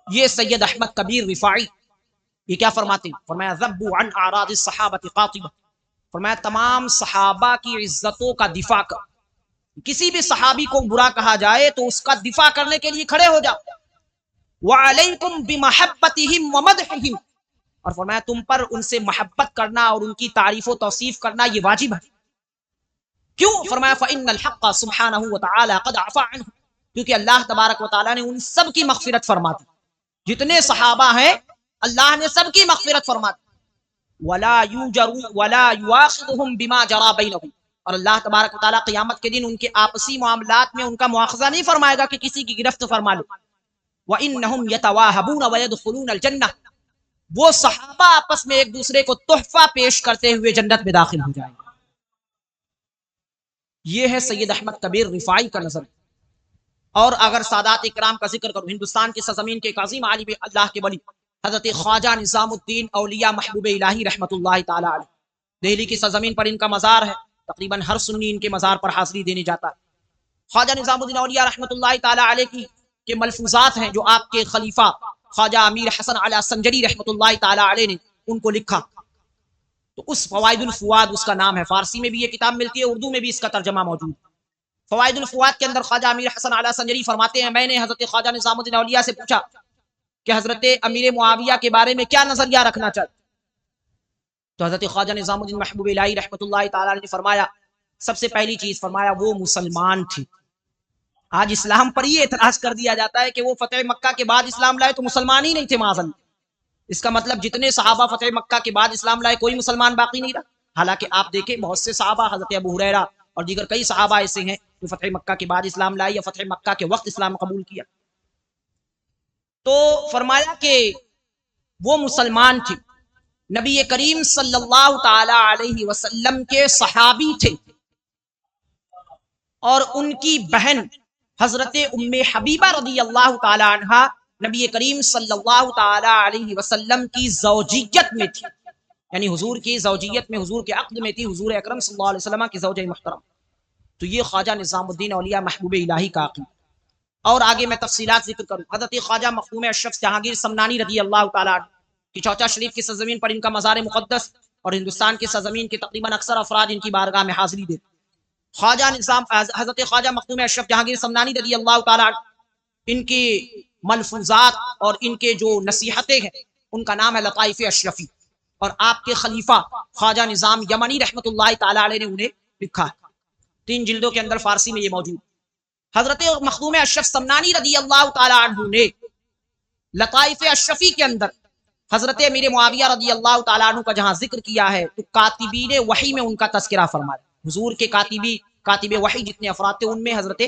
یہ سید احمد کبیر رفاعی یہ کیا فرماتے ہیں؟ فرمایا ذبوا عن اعراض الصحابہ قاطبہ، فرمایا تمام صحابہ کی عزتوں کا دفاع کر، کسی بھی صحابی کو برا کہا جائے تو اس کا دفاع کرنے کے لیے کھڑے ہو جاؤ. وعلیکم بمحبتہم ومدحہم، اور فرمایا تم پر ان سے محبت کرنا اور ان کی تعریف و توصیف کرنا یہ واجب ہے. کیوں؟ فرمایا فإن الحق سبحانہ وتعالی قد عفا عنہ، کیونکہ اللہ تبارک و تعالیٰ نے ان سب کی مغفرت فرما دی. جتنے صحابہ ہیں اللہ نے سب کی مغفرت فرما دی. ولا یواخذہم بما جرى بینہم، اور اللہ تبارک و تعالیٰ قیامت کے دن ان کے آپسی معاملات میں ان کا مواخذہ نہیں فرمائے گا کہ کسی کی گرفت فرما لو. وَإِنَّهُمْ يَتَوَاهَبُونَ وَيَدْخُلُونَ الْجَنَّةَ، وہ صحابہ آپس میں ایک دوسرے کو تحفہ پیش کرتے ہوئے جنت میں داخل ہو جائیں گے. یہ ہے سید احمد کبیر رفاعی کا نظر. اور اگر سادات اکرام کا ذکر کروں، ہندوستان کی سرزمین کے ایک عظیم عالم اللہ کے ولی حضرت خواجہ نظام الدین اولیاء محبوب الہی رحمۃ اللہ تعالی علیہ، دہلی کی سرزمین پر ان کا مزار ہے. تقریباً ہر سنی ان کے مزار پر حاضری دینے جاتا ہے. خواجہ نظام الدین اولیاء رحمۃ اللہ تعالی علیہ کے ملفوظات ہیں جو آپ کے خلیفہ خواجہ امیر حسن علی سنجری رحمۃ اللہ تعالی علیہ نے ان کو لکھا. تو اس فوائد الفواد اس کا نام ہے. فارسی میں بھی یہ کتاب ملتی ہے، اردو میں بھی اس کا ترجمہ موجود ہے. فوائد الفواد کے اندر خواجہ امیر حسن علی سنجری فرماتے ہیں، میں نے حضرت خواجہ نظام الدین اولیاء سے پوچھا کہ حضرت امیر معاویہ کے بارے میں کیا نظریہ رکھنا چاہتے. تو حضرت خواجہ نظام الدین محبوب الہی رحمۃ اللہ تعالی علیہ نے فرمایا، سب سے پہلی چیز فرمایا وہ مسلمان تھے. آج اسلام پر یہ اعتراض کر دیا جاتا ہے کہ وہ فتح مکہ کے بعد اسلام لائے تو مسلمان ہی نہیں تھے معاذ اللہ. اس کا مطلب جتنے صحابہ فتح مکہ کے بعد اسلام لائے کوئی مسلمان باقی نہیں رہا. حالانکہ آپ دیکھیں بہت سے صحابہ، حضرت ابو ہریرہ اور دیگر کئی صحابہ ایسے ہیں جو فتح مکہ کے بعد اسلام لائے یا فتح مکہ کے وقت اسلام قبول کیا. تو فرمایا کہ وہ مسلمان تھے، نبی کریم صلی اللہ تعالی علیہ وسلم کے صحابی تھے، اور ان کی بہن حضرت ام حبیبہ رضی اللہ تعالی عنہا نبی کریم صلی اللہ تعالی علیہ وسلم کی زوجیت میں تھی، یعنی حضور کی زوجیت میں، حضور کے عقد میں تھی، حضور اکرم صلی اللہ علیہ وسلم کی زوجہ محترم. تو یہ خواجہ نظام الدین اولیاء محبوب الہی کا عقیدہ. اور آگے میں تفصیلات ذکر کروں. حضرت خواجہ مخدوم اشرف جہانگیر سمنانی رضی اللہ تعالی عنہ کی چوچا شریف کی سرزمین پر ان کا مزار مقدس، اور ہندوستان کی سرزمین کے تقریباً اکثر افراد ان کی بارگاہ میں حاضری دیتے. حضرت خواجہ مخدوم اشرف جہانگیر سمنانی رضی اللہ تعالی عنہ، ان کی ملفوظات اور ان کے جو نصیحتیں ہیں ان کا نام ہے لطائف اشرفی، اور آپ کے خلیفہ خواجہ نظام یمنی رحمۃ اللہ تعالی علیہ نے انہیں لکھا ہے. 3 جلدوں کے اندر فارسی میں یہ موجود. حضرت مخدوم اشرف سمنانی رضی اللہ تعالی عنہ نے لطائف اشرفی کے اندر حضرت امیر معاویہ رضی اللہ تعالی عنہ کا جہاں ذکر کیا ہے تو کاتبین وحی میں ان کا تذکرہ فرمایا. حضور کے کاتب وحی جتنے افراد تھے ان میں حضرت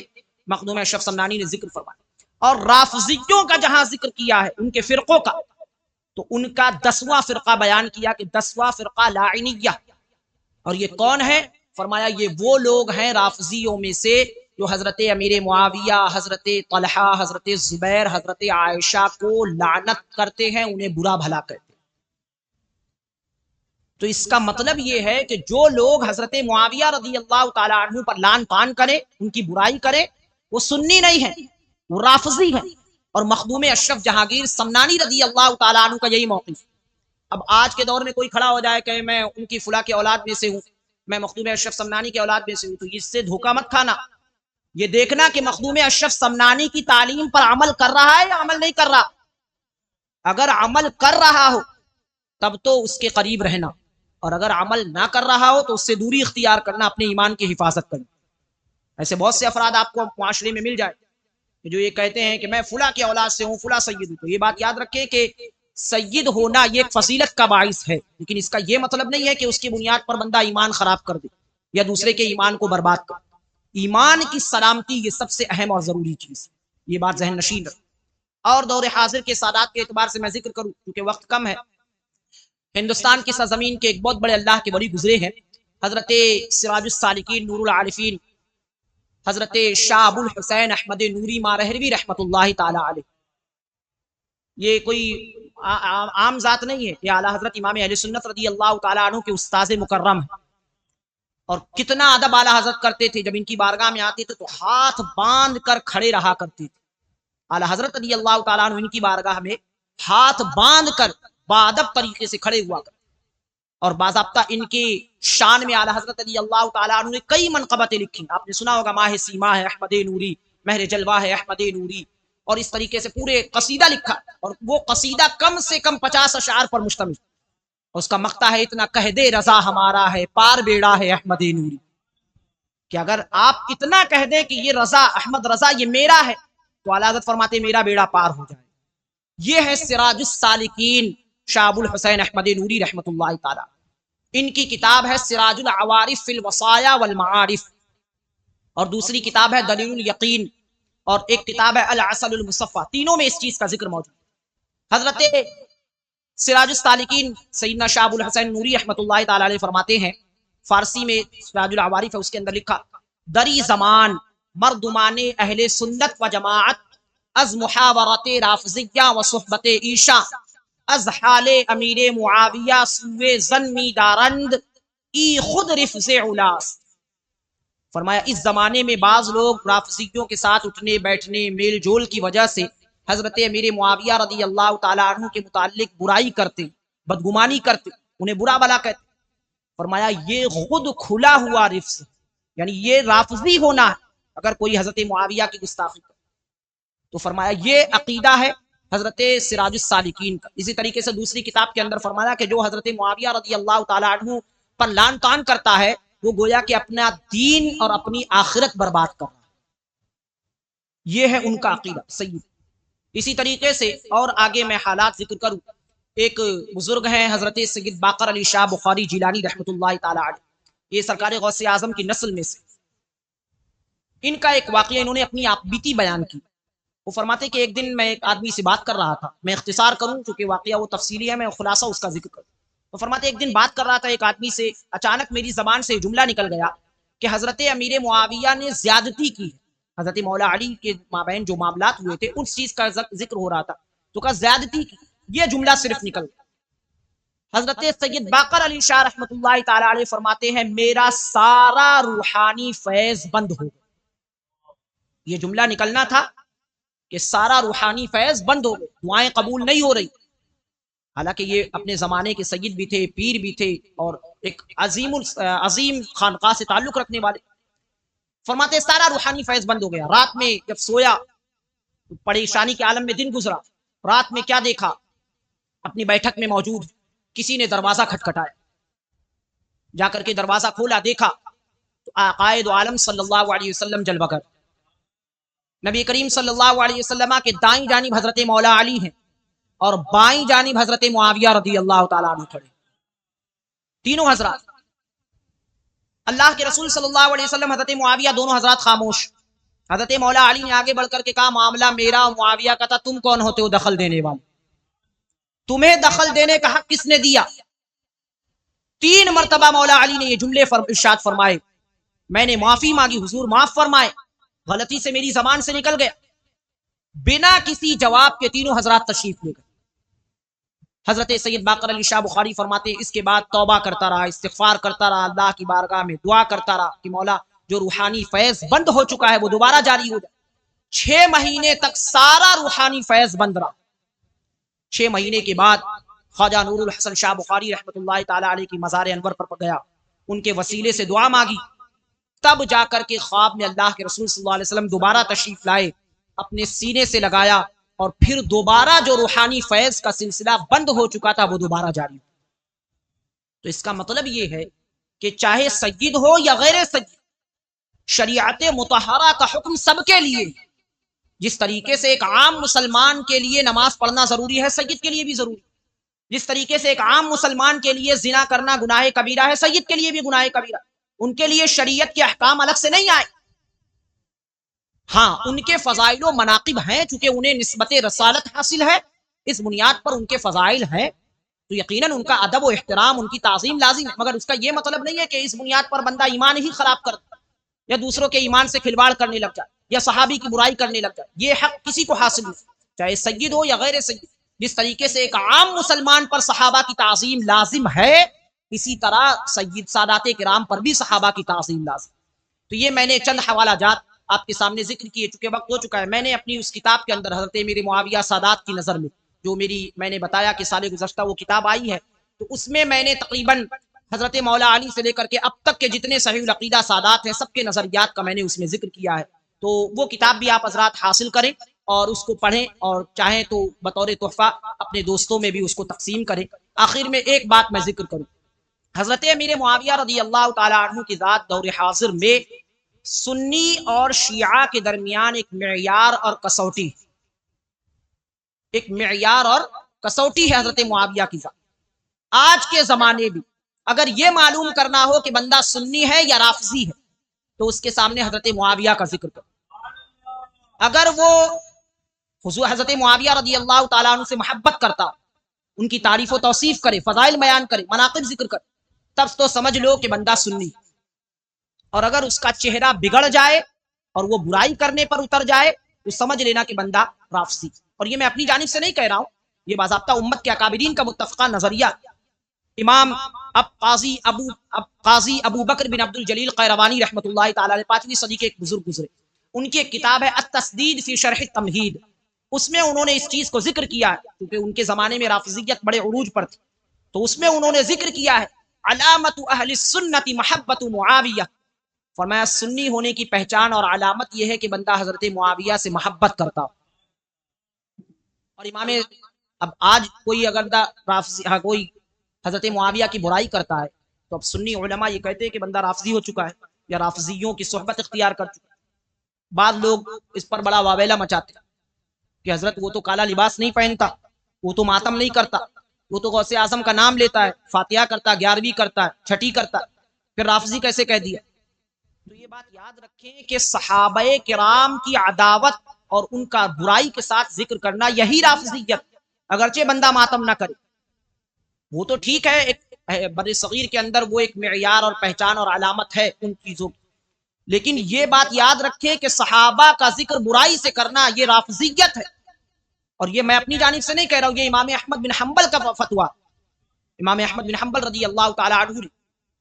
مخدوم اشرف سمنانی نے ذکر فرمایا. اور رافضیوں کا جہاں ذکر کیا ہے، ان کے فرقوں کا، تو ان کا 10واں فرقہ بیان کیا کہ 10واں فرقہ لاعنیہ. اور یہ کون ہے؟ فرمایا یہ وہ لوگ ہیں رافضیوں میں سے جو حضرت امیر معاویہ، حضرت طلحہ، حضرت زبیر، حضرت عائشہ کو لعنت کرتے ہیں، انہیں برا بھلا کہتے ہیں. تو اس کا مطلب یہ ہے کہ جو لوگ حضرت معاویہ رضی اللہ تعالی عنہ پر لعن طعن کریں، ان کی برائی کریں، وہ سنی نہیں ہیں، وہ رافضی ہیں. اور مخدوم اشرف جہانگیر سمنانی رضی اللہ تعالی عنہ کا یہی موقف. اب آج کے دور میں کوئی کھڑا ہو جائے کہ میں ان کی فلاں کے اولاد میں سے ہوں، میں مخدوم اشرف سمنانی کے اولاد میں سے ہوں، تو اس سے دھوکہ مت کھانا. یہ دیکھنا کہ مخدوم اشرف سمنانی کی تعلیم پر عمل کر رہا ہے یا عمل نہیں کر رہا. اگر عمل کر رہا ہو تب تو اس کے قریب رہنا، اور اگر عمل نہ کر رہا ہو تو اس سے دوری اختیار کرنا، اپنے ایمان کی حفاظت کرنا. ایسے بہت سے افراد آپ کو معاشرے میں مل جائے جو یہ کہتے ہیں کہ میں فلاں کی اولاد سے ہوں، فلاں سید ہوں. تو یہ بات یاد رکھیں کہ سید ہونا یہ ایک فضیلت کا باعث ہے، لیکن اس کا یہ مطلب نہیں ہے کہ اس کی بنیاد پر بندہ ایمان خراب کر دے یا دوسرے کے ایمان کو برباد کر. ایمان کی سلامتی یہ سب سے اہم اور ضروری چیز، یہ بات ذہن نشین رکھ. اور دور حاضر کے سادات کے اعتبار سے میں ذکر کروں کیونکہ وقت کم ہے. ہندوستان کی سرزمین کے ایک بہت بڑے اللہ کے ولی گزرے ہیں، حضرت سراج السالکین نور العارفین حضرت شاہ ابو الحسین احمد نوری مارہروی رحمۃ اللہ تعالی علیہ. یہ کوئی عام ذات نہیں ہے، یہ اعلیٰ حضرت امام اہل سنت رضی اللہ تعالی عنہ کے استاذ مکرم ہیں. اور کتنا ادب اعلیٰ حضرت کرتے تھے، جب ان کی بارگاہ میں آتے تھے تو ہاتھ باندھ کر کھڑے رہا کرتے تھے. اعلیٰ حضرت رضی اللہ تعالیٰ عنہ ان کی بارگاہ میں ہاتھ باندھ کر باادب طریقے سے کھڑے ہوا کرتے. اور باضابطہ ان کے شان میں اعلیٰ حضرت علی اللہ تعالیٰ عنہ نے کئی منقبتیں لکھی. آپ نے سنا ہوگا ماہ سیما ہے احمد نوری، مہر جلوہ ہے احمد نوری، اور اس طریقے سے پورے قصیدہ لکھا، اور وہ قصیدہ کم سے کم 50 اشعار پر مشتمل. اس کا مقطع ہے اتنا کہہ دے رضا ہمارا ہے پار بیڑا ہے احمد نوری، کہ اگر آپ اتنا کہہ دیں کہ یہ رضا احمد رضا یہ میرا ہے تو اعلیٰ حضرت فرماتے ہیں میرا بیڑا پار ہو جائے. یہ ہے سراج السالکین شاہ ابو الحسین احمد نوری رحمۃ اللہ تعالی. ان کی کتاب ہے سراج العوارف فی الوصایا والمعارف، اور دوسری کتاب ہے دلیل الیقین، اور ایک کتاب ہے العسل المصفى. تینوں میں اس چیز کا ذکر موجود. حضرت سراج السالکین سیدنا شاہ ابو الحسین نوری رحمۃ اللہ تعالی علیہ فرماتے ہیں، فارسی میں سراج العوارف ہے، اس کے اندر لکھا دری زمان مردمان اہل سنت و جماعت از محاورت رافضیہ و صحبت عیشا از حال امیر معاویہ سوئے زنمی دارند ای خود رفض علاس. فرمایا اس زمانے میں بعض لوگ رافضیوں کے ساتھ اٹھنے بیٹھنے میل جول کی وجہ سے حضرت امیر معاویہ رضی اللہ تعالیٰ عنہ کے متعلق برائی کرتے، بدگمانی کرتے، انہیں برا بلا کہتے. فرمایا یہ خود کھلا ہوا رفض، یعنی یہ رافضی ہونا ہے اگر کوئی حضرت معاویہ کی گستاخی کرے. تو فرمایا یہ عقیدہ ہے حضرت سراج السالکین کا. اسی طریقے سے دوسری کتاب کے اندر فرمایا کہ جو حضرت معاویہ رضی اللہ تعالیٰ عنہ پر لان تان کرتا ہے وہ گویا کہ اپنا دین اور اپنی آخرت برباد کر رہا ہے. یہ ہے ان کا عقیدہ سید. اسی طریقے سے اور آگے میں حالات ذکر کروں. ایک بزرگ ہیں حضرت سید باقر علی شاہ بخاری جیلانی رحمۃ اللہ تعالی علیہ، یہ سرکار غوث اعظم کی نسل میں سے. ان کا ایک واقعہ انہوں نے اپنی آپ بیتی بیان کی. وہ فرماتے کہ ایک دن میں ایک آدمی سے بات کر رہا تھا، میں اختصار کروں چونکہ واقعہ وہ تفصیلی ہے، میں خلاصہ اس کا ذکر کروں. تو فرماتے ایک دن بات کر رہا تھا ایک آدمی سے، اچانک میری زبان سے جملہ نکل گیا کہ حضرت امیر معاویہ نے زیادتی کی. حضرت مولا علی کے مابین جو معاملات ہوئے تھے اس چیز کا ذکر ہو رہا تھا، تو کہا زیادتی کی. یہ جملہ صرف نکل گیا. حضرت سید باقر علی شاہ رحمۃ اللہ تعالی علیہ فرماتے ہیں میرا سارا روحانی فیض بند ہو گیا. یہ جملہ نکلنا تھا کہ سارا روحانی فیض بند ہو گئے، دعائیں قبول نہیں ہو رہی. حالانکہ یہ اپنے زمانے کے سید بھی تھے، پیر بھی تھے، اور ایک عظیم خانقاہ سے تعلق رکھنے والے. فرماتے سارا روحانی فیض بند ہو گیا. رات میں جب سویا پریشانی کے عالم میں دن گزرا، رات میں کیا دیکھا، اپنی بیٹھک میں موجود کسی نے دروازہ کھٹکھٹایا. جا کر کے دروازہ کھولا، دیکھا تو قائد عالم صلی اللہ علیہ وسلم جلوہ گر. نبی کریم صلی اللہ علیہ وسلم کے دائیں جانب حضرت مولا علی ہیں اور بائیں جانب حضرت معاویہ رضی اللہ تعالیٰ عنہ کھڑے. تینوں حضرات. اللہ کے رسول صلی اللہ علیہ وسلم، حضرت معاویہ، دونوں حضرات خاموش. حضرت مولا علی نے آگے بڑھ کر کے کہا معاملہ میرا معاویہ کا تھا، تم کون ہوتے ہو دخل دینے والے؟ تمہیں دخل دینے کا حق کس نے دیا؟ 3 مرتبہ مولا علی نے یہ جملے ارشاد فرمائے. میں نے معافی مانگی، حضور معاف فرمائے، غلطی سے میری زبان سے نکل گیا. بنا کسی جواب کے تینوں حضرات تشریف لے گئے. حضرت سید باقر علی شاہ بخاری فرماتے اس کے بعد توبہ کرتا رہا، استغفار کرتا رہا، اللہ کی بارگاہ میں دعا کرتا رہا کہ مولا جو روحانی فیض بند ہو چکا ہے وہ دوبارہ جاری ہو جائے. 6 مہینے تک سارا روحانی فیض بند رہا. 6 مہینے کے بعد خواجہ نور الحسن شاہ بخاری رحمۃ اللہ تعالی علیہ کی مزار انور پر گیا، ان کے وسیلے سے دعا مانگی. تب جا کر کے خواب میں اللہ کے رسول صلی اللہ علیہ وسلم دوبارہ تشریف لائے، اپنے سینے سے لگایا، اور پھر دوبارہ جو روحانی فیض کا سلسلہ بند ہو چکا تھا وہ دوبارہ جاری ہو. تو اس کا مطلب یہ ہے کہ چاہے سید ہو یا غیر سید، شریعت مطہرہ کا حکم سب کے لیے. جس طریقے سے ایک عام مسلمان کے لیے نماز پڑھنا ضروری ہے، سید کے لیے بھی ضروری. جس طریقے سے ایک عام مسلمان کے لیے زنا کرنا گناہ کبیرہ ہے، سید کے لیے بھی گناہ کبیرہ. ان کے لیے شریعت کے احکام الگ سے نہیں آئے. ہاں ان کے فضائل و مناقب ہیں، چونکہ انہیں نسبت رسالت حاصل ہے، اس بنیاد پر ان کے فضائل ہیں، تو یقیناً ان کا ادب و احترام، ان کی تعظیم لازم ہے. مگر اس کا یہ مطلب نہیں ہے کہ اس بنیاد پر بندہ ایمان ہی خراب کر دے، یا دوسروں کے ایمان سے کھلواڑ کرنے لگ جائے، یا صحابی کی برائی کرنے لگ جائے. یہ حق کسی کو حاصل نہیں، چاہے سید ہو یا غیر سید. جس طریقے سے ایک عام مسلمان پر صحابہ کی تعظیم لازم ہے، اسی طرح سید سادات کرام پر بھی صحابہ کی تعظیم لازم. تو یہ میں نے چند حوالہ جات آپ کے سامنے ذکر کیے، چونکہ وقت ہو چکا ہے. میں نے اپنی اس کتاب کے اندر حضرت میرے معاویہ سادات کی نظر میں جو میں نے بتایا کہ سال گزشتہ وہ کتاب آئی ہے، تو اس میں میں نے تقریباً حضرت مولا علی سے لے کر کے اب تک کے جتنے صحیح العقیدہ سادات ہیں سب کے نظریات کا میں نے اس میں ذکر کیا ہے. تو وہ کتاب بھی آپ حضرات حاصل کریں اور اس کو پڑھیں، اور چاہیں تو بطور تحفہ اپنے دوستوں میں بھی اس کو تقسیم کریں. آخر میں ایک بات میں ذکر کروں، حضرت امیر معاویہ رضی اللہ تعالیٰ عنہ کی ذات دور حاضر میں سنی اور شیعہ کے درمیان ایک معیار اور کسوٹی ہے حضرت معاویہ کی ذات. آج کے زمانے بھی اگر یہ معلوم کرنا ہو کہ بندہ سنی ہے یا رافضی ہے تو اس کے سامنے حضرت معاویہ کا ذکر کرو. اگر وہ حضور حضرت معاویہ رضی اللہ تعالیٰ عنہ سے محبت کرتا، ان کی تعریف و توصیف کرے، فضائل بیان کرے، مناقب ذکر کرے، تب تو سمجھ لو کہ بندہ سنی. اور اگر اس کا چہرہ بگڑ جائے اور وہ برائی کرنے پر اتر جائے تو سمجھ لینا کہ بندہ رافضی. اور یہ میں اپنی جانب سے نہیں کہہ رہا ہوں، یہ باضابطہ امت کے اکابرین کا متفقہ نظریہ. امام قاضی ابو بکر بن عبد الجلیل قیروانی رحمۃ اللہ تعالی علیہ 5ویں صدی کے ایک بزرگ گزرے، ان کی ایک کتاب ہے التسدید فی شرح التمہید. اس میں انہوں نے اس چیز کو ذکر کیا ہے کیونکہ ان کے زمانے میں رافضیت بڑے عروج پر تھی، تو اس میں انہوں نے ذکر کیا ہے علامت اہل السنت محبت معاویہ. فرمایا سنی ہونے کی پہچان اور علامت یہ ہے کہ بندہ حضرت معاویہ سے محبت کرتا. اور امام اب آج کوئی اگر کوئی حضرت معاویہ کی برائی کرتا ہے تو اب سنی علماء یہ کہتے ہیں کہ بندہ رافضی ہو چکا ہے یا رافضیوں کی صحبت اختیار کر چکا ہے. بعض لوگ اس پر بڑا واویلا مچاتے ہیں کہ حضرت وہ تو کالا لباس نہیں پہنتا، وہ تو ماتم نہیں کرتا، وہ تو غوث اعظم کا نام لیتا ہے، فاتحہ کرتا، 11ویں کرتا ہے، چھٹی کرتا ہے، پھر رافضی کیسے کہہ دیا. تو یہ بات یاد رکھیں کہ صحابہ کرام کی عداوت اور ان کا برائی کے ساتھ ذکر کرنا یہی رافضیت. اگرچہ بندہ ماتم نہ کرے وہ تو ٹھیک ہے، ایک بر صغیر کے اندر وہ ایک معیار اور پہچان اور علامت ہے ان چیزوں کی، لیکن یہ بات یاد رکھیں کہ صحابہ کا ذکر برائی سے کرنا یہ رافضیت ہے. اور یہ میں اپنی جانب سے نہیں کہہ رہا ہوں، یہ امام احمد بن حنبل کا فتویٰ. امام احمد بن حنبل رضی اللہ تعالی عنہ،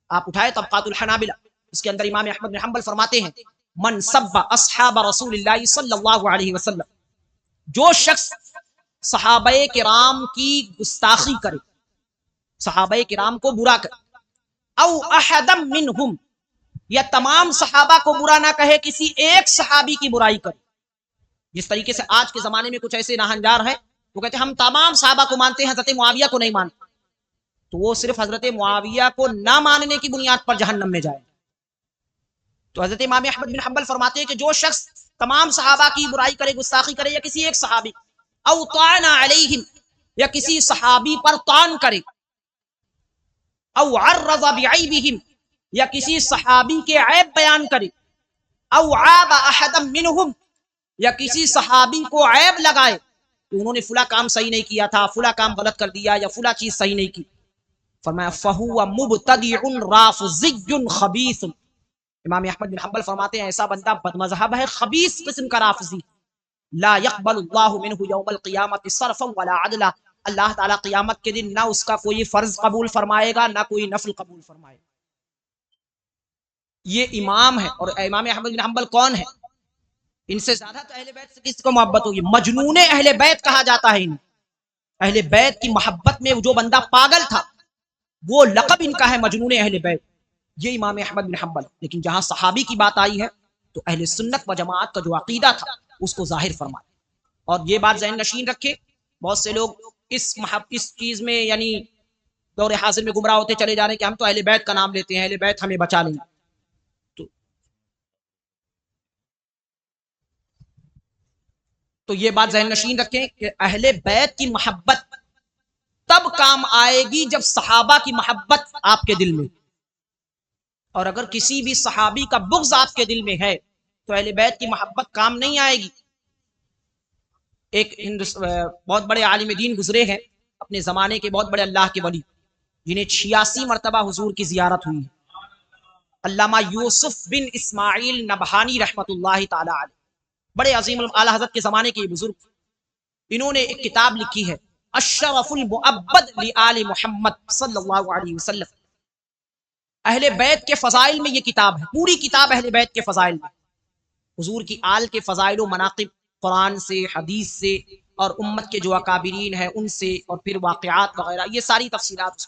آپ اٹھائے طبقات الحنابلہ، اس کے اندر امام احمد بن حنبل فرماتے ہیں من سب اصحاب رسول اللہ صلی اللہ علیہ وسلم، جو شخص صحابہ کرام کی گستاخی کرے، صحابہ کرام کو برا کرے، او احد منہم، یا تمام صحابہ کو برا نہ کہے، کسی ایک صحابی کی برائی کرے. جس طریقے سے آج کے زمانے میں کچھ ایسے ناہنجار ہیں وہ کہتے ہیں ہم تمام صحابہ کو مانتے ہیں، حضرت معاویہ کو نہیں مانتے، تو وہ صرف حضرت معاویہ کو نہ ماننے کی بنیاد پر جہنم میں جائے. تو حضرت امام احمد بن حنبل فرماتے ہیں کہ جو شخص تمام صحابہ کی برائی کرے، گستاخی کرے، یا کسی ایک صحابی، او طعن علیہم، یا کسی صحابی پر طعن کرے، او عرض بعیبہم، یا کسی صحابی کے عیب بیان کرے، او عاب احد منہم، یا کسی صحابی کو عیب لگائے کہ انہوں نے فلاں کام صحیح نہیں کیا تھا، فلاں کام غلط کر دیا، یا فلاں چیز صحیح نہیں کی، فرمایا فہو مبتدع رافضی خبیث. امام احمد بن حنبل فرماتے ہیں ایسا بندہ بد مذہب ہے، خبیث قسم کا رافضی. لا يقبل اللہ منہ یوم القیامت صرفا ولا عدلا، اللہ تعالیٰ قیامت کے دن نہ اس کا کوئی فرض قبول فرمائے گا نہ کوئی نفل قبول فرمائے گا. یہ امام ہے. اور امام احمد بن حنبل کون ہے؟ ان سے زیادہ تو اہل بیت سے کس کو محبت ہوگی؟ مجنون اہل بیت کہا جاتا ہے. اہل بیت کی محبت میں جو بندہ پاگل تھا وہ لقب ان کا ہے مجنون اہل بیت. یہ امام احمد بن حنبل. لیکن جہاں صحابی کی بات آئی ہے تو اہل سنت و جماعت کا جو عقیدہ تھا اس کو ظاہر فرمائے. اور یہ بات ذہن نشین رکھے، بہت سے لوگ اس چیز میں یعنی دور حاضر میں گمراہ ہوتے چلے جا رہے ہیں کہ ہم تو اہل بیت کا نام لیتے ہیں، اہل بیت ہمیں بچا لیں گے. تو یہ بات ذہن نشین رکھیں کہ اہل بیت کی محبت تب کام آئے گی جب صحابہ کی محبت آپ کے دل میں، اور اگر کسی بھی صحابی کا بغض آپ کے دل میں ہے تو اہل بیت کی محبت کام نہیں آئے گی. ایک بہت بڑے عالم دین گزرے ہیں اپنے زمانے کے، بہت بڑے اللہ کے ولی، جنہیں 86 مرتبہ حضور کی زیارت ہوئی ہے. علامہ یوسف بن اسماعیل نبہانی رحمۃ اللہ تعالی علیہ، بڑے عظیم اعلی حضرت کے زمانے کے یہ بزرگ. انہوں نے ایک کتاب لکھی ہے الشرف المؤبد لآل محمد صلی اللہ علیہ وسلم. اہل بیت کے فضائل میں یہ کتاب ہے، پوری کتاب اہل بیت کے فضائل میں، حضور کی آل کے فضائل و مناقب قرآن سے، حدیث سے، اور امت کے جو اکابرین ہیں ان سے، اور پھر واقعات وغیرہ، یہ ساری تفصیلات.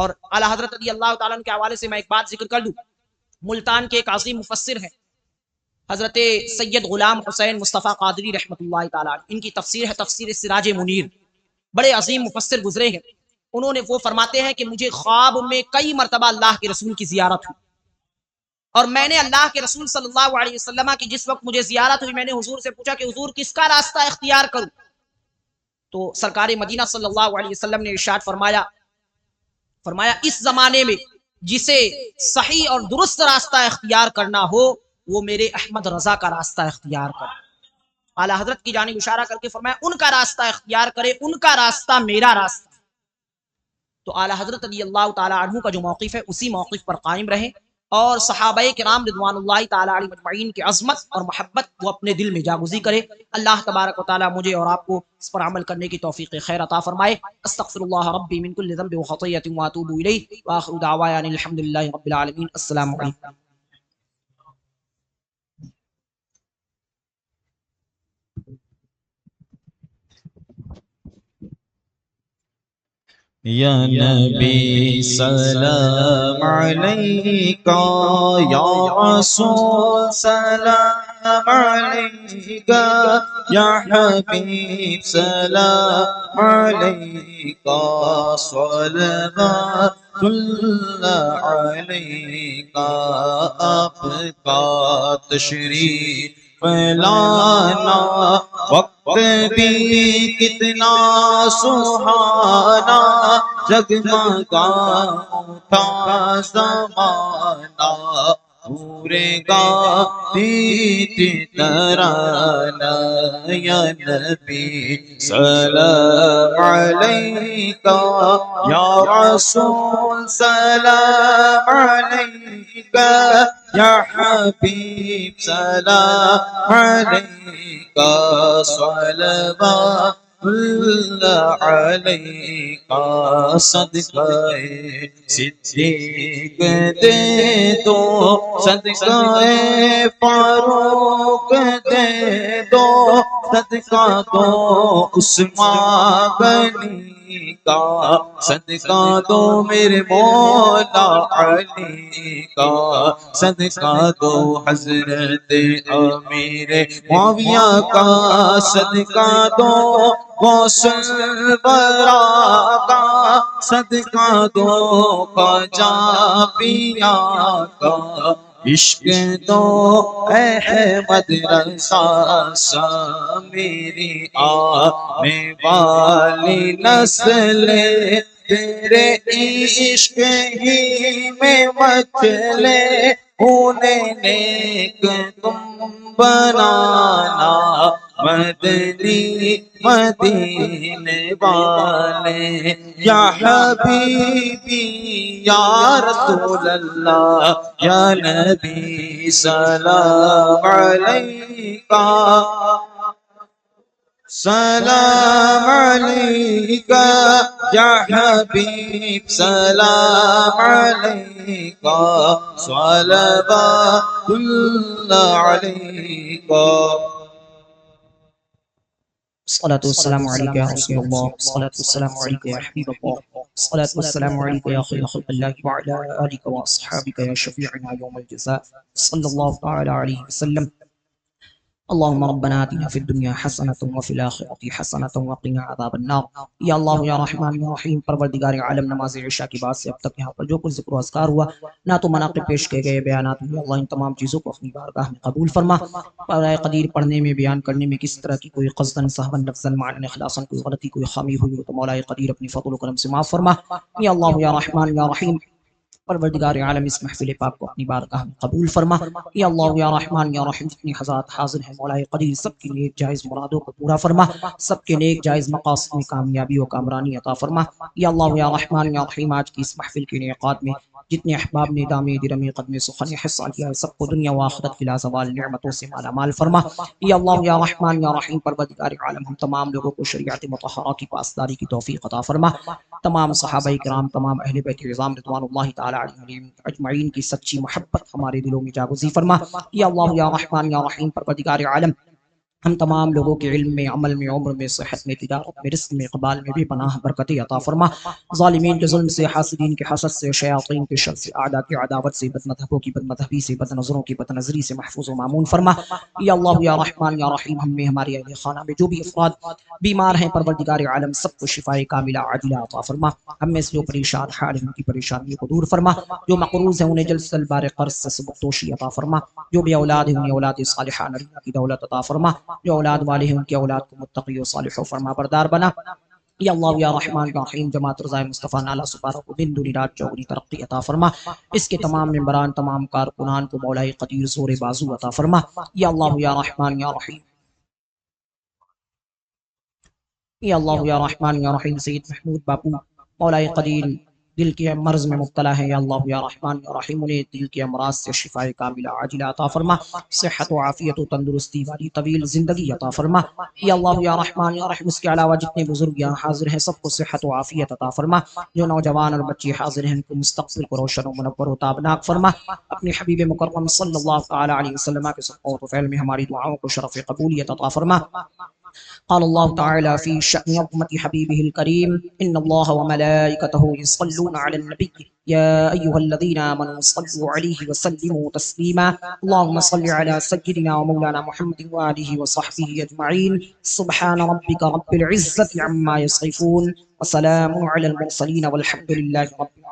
اور اعلیٰ حضرت رضی اللہ تعالیٰ عنہ کے حوالے سے میں ایک بات ذکر کر دوں، ملتان کے ایک عظیم مفسر ہیں حضرت سید غلام حسین مصطفیٰ قادری رحمۃ اللہ تعالیٰ عنہ، ان کی تفسیر ہے تفسیر سراج منیر، بڑے عظیم مفسر گزرے ہیں، انہوں نے وہ فرماتے ہیں کہ مجھے خواب میں کئی مرتبہ اللہ کے رسول کی زیارت ہوئی، اور میں نے اللہ کے رسول صلی اللہ علیہ وسلم کی جس وقت مجھے زیارت ہوئی میں نے حضور سے پوچھا کہ حضور کس کا راستہ اختیار کروں؟ تو سرکار مدینہ صلی اللہ علیہ وسلم نے ارشاد فرمایا اس زمانے میں جسے صحیح اور درست راستہ اختیار کرنا ہو وہ میرے احمد رضا کا راستہ اختیار کرے۔ اعلیٰ حضرت کی جانب اشارہ کر کے فرمایا ان کا راستہ اختیار کرے، ان کا راستہ میرا راستہ۔ تو اعلیٰ حضرت رضی اللہ تعالیٰ عنہ کا جو موقف ہے اسی موقف پر قائم رہے، اور صحابہ کرام رضوان اللہ تعالیٰ علیہ مجمعین کی عظمت اور محبت وہ اپنے دل میں جاگزی کرے۔ اللہ تبارک و تعالیٰ مجھے اور آپ کو اس پر عمل کرنے کی توفیق خیر عطا فرمائے۔ استغفر اللہ ربی من کل ذنب وخطیۃ واتوب الیہ، وآخر دعوانا ان الحمد للہ رب العالمین۔ السلام علیکم۔ یا نبی سلام علیکہ، یا رسول سلام علیکہ، یا حبیب سلام علیکہ، صلوات اللہ علیکہ۔ آپ کا تشریف لانا وقت بھی کتنا سہانا، جگمگا اٹھا زمانہ، پورے گاتی ترانہ۔ یا نبی سلام علیکہ، یا رسول سلام علیکہ، یا حبیب سلام علیکہ، صلوات اللہ علیکہ۔ صدقہ صدیق دے دو، صدقہ فاروق دے دو، صدقہ دو عثمان غنی کا، صدقہ دو میرے مولا علی کا، صدقہ دو حضرت امیر معاویہ کا، صدقہ دو غوث الورا کا، صدقہ دو خواجہ پیا کا، عشق دو احمد رضا سا، میری آنے والی نسل تیرے عشق ہی میں مچلے، انہیں نیک تم بنانا، مدنی مدینے والے۔ یا حبیبی یا رسول اللہ، یا نبی سلام علیکہ، سلام علیکہ، یا حبیب سلام علیکہ، صلوات اللہ علیکہ۔ الصلاة والسلام عليك يا رسول الله، الصلاة والسلام عليك يا حبيب الله، الصلاة والسلام عليك يا خير خلق الله، وعلى آلك وأصحابك يا شفيعنا يوم الجزاء، صلى الله تعالى عليه وسلم۔ اللهم ربنا آتنا في الدنيا حسنة وفي الآخرة حسنة وقنا عذاب النار۔ یا اللہ یا رحمان یا رحیم، پروردگار عالم، نماز عشاء کی بعد سے اب تک یہاں پر جو کچھ ذکر و اذکار ہوا، نہ تو مناقب پیش کیے گئے بیانات میں، اللہ ان تمام چیزوں کو اپنی بارگاہ میں قبول فرما۔ برائے قدیر پڑھنے میں بیان کرنے میں کس طرح کی کوئی قصداً سہواً لفظاً معنی اخلاصاً کوئی غلطی کوئی خامی ہوئی ہو تو مولا قدیر اپنی فضل و کرم سے معاف فرما۔ یا اللہ یا رحمان یا رحیم، پروردگار عالم اس محفل پاک کو اپنی بارگاہ میں قبول فرما۔ یا اللہ یا رحمان یا رحیم، جتنی حضرات حاضر ہیں مولا قدیر سب کی نیک جائز مرادوں کو پورا فرما، سب کے نیک جائز مقاصد میں کامیابی و کامرانی عطا فرما۔ یا اللہ یا رحمان یا رحیم، آج کی اس محفل کے انعقاد میں جتنے احباب نے دامی درمی قدم سخن حصہ لیا ہے، سب کو دنیا و آخرت کی لازوال نعمتوں سے مالا مال فرما۔ یا اللہ یا رحمان یا رحیم، پروردگار عالم ہم تمام لوگوں کو شریعت مطہرہ کی پاسداری کی توفیق عطا فرما۔ تمام صحابہ کرام، تمام اہل بیت عظام رضوان اللہ تعالی علیہم اجمعین کی سچی محبت ہمارے دلوں میں جاگزی فرما۔ یا اللہ یا رحمان یا رحیم، پروردگار عالم ہم تمام لوگوں کے علم میں، عمل میں، عمر میں، صحت میں، تجارت میں، رزق میں، اقبال میں بھی پناہ برکت عطا فرما۔ ظالمین کے ظلم سے، حاسدین کے حسد سے، شیاطین کے شر سے، اعداء کی عداوت سے، بد مذہبوں کی بد مذہبی سے، بد نظروں کی بد نظری سے محفوظ و معمون فرما۔ یا اللہ یا رحمان یا رحیم، ہم میں، ہمارے اہل خانہ میں جو بھی افراد بیمار ہیں، پروردگار عالم سب کو شفائے کاملہ عاجلہ عطا فرما۔ ہم میں سے جو پریشان حال ہیں ان کی پریشانیوں کو دور فرما، جو مقروض ہیں انہیں جلد سے جلد بار قرض سے سبکدوشی عطا فرما، جو بھی اولاد ہیں انہیں اولاد صالحہ نرینہ کی دولت عطا فرما، جو اولاد والے ہیں ان کی اولاد کو متقی و صالح و فرما بردار بنا۔ یا اللہ یا رحمان یا رحیم، جماعت رضائے مصطفیٰ نالہ سپارہ کو دن دنی رات چوگنی ترقی عطا فرما، اس کے تمام ممبران، تمام کارکنان کو مولا قدیر زور بازو عطا فرما۔ یا اللہ یا رحمان یا رحیم، یا اللہ یا رحمان یا رحیم، سید محمود باپو مولا قدیر دل کے مرض میں مبتلا ہے، یا اللہ یا رحمان یا رحیم انہیں دل کے امراض سے شفائے کاملہ عاجلہ عطا فرما، صحت و عافیت و تندرستی والی طویل زندگی عطا فرما۔ یا اللہ یا رحمان یا رحیم، اس کے علاوہ جتنے بزرگ یہاں حاضر ہیں سب کو صحت و عافیت عطا فرما، جو نوجوان اور بچے حاضر ہیں ان کو مستقبل کو روشن و منور و تابناک فرما، اپنے حبیب مکرم صلی اللہ تعالی علیہ وسلم کے صدقات و فعل میں ہماری دعاؤں کو شرف قبولیت عطا فرما۔ قال الله تعالى في شأن عظمة حبيبه الكريم: إن الله وملائكته يصلون على النبي يا أيها الذين آمنوا صلوا عليه وسلموا تسليما اللهم صل على سيدنا ومولانا محمد وآله وصحبه أجمعين سبحان ربك رب العزة عما يصفون وسلام على المرسلين والحمد لله رب العالمين.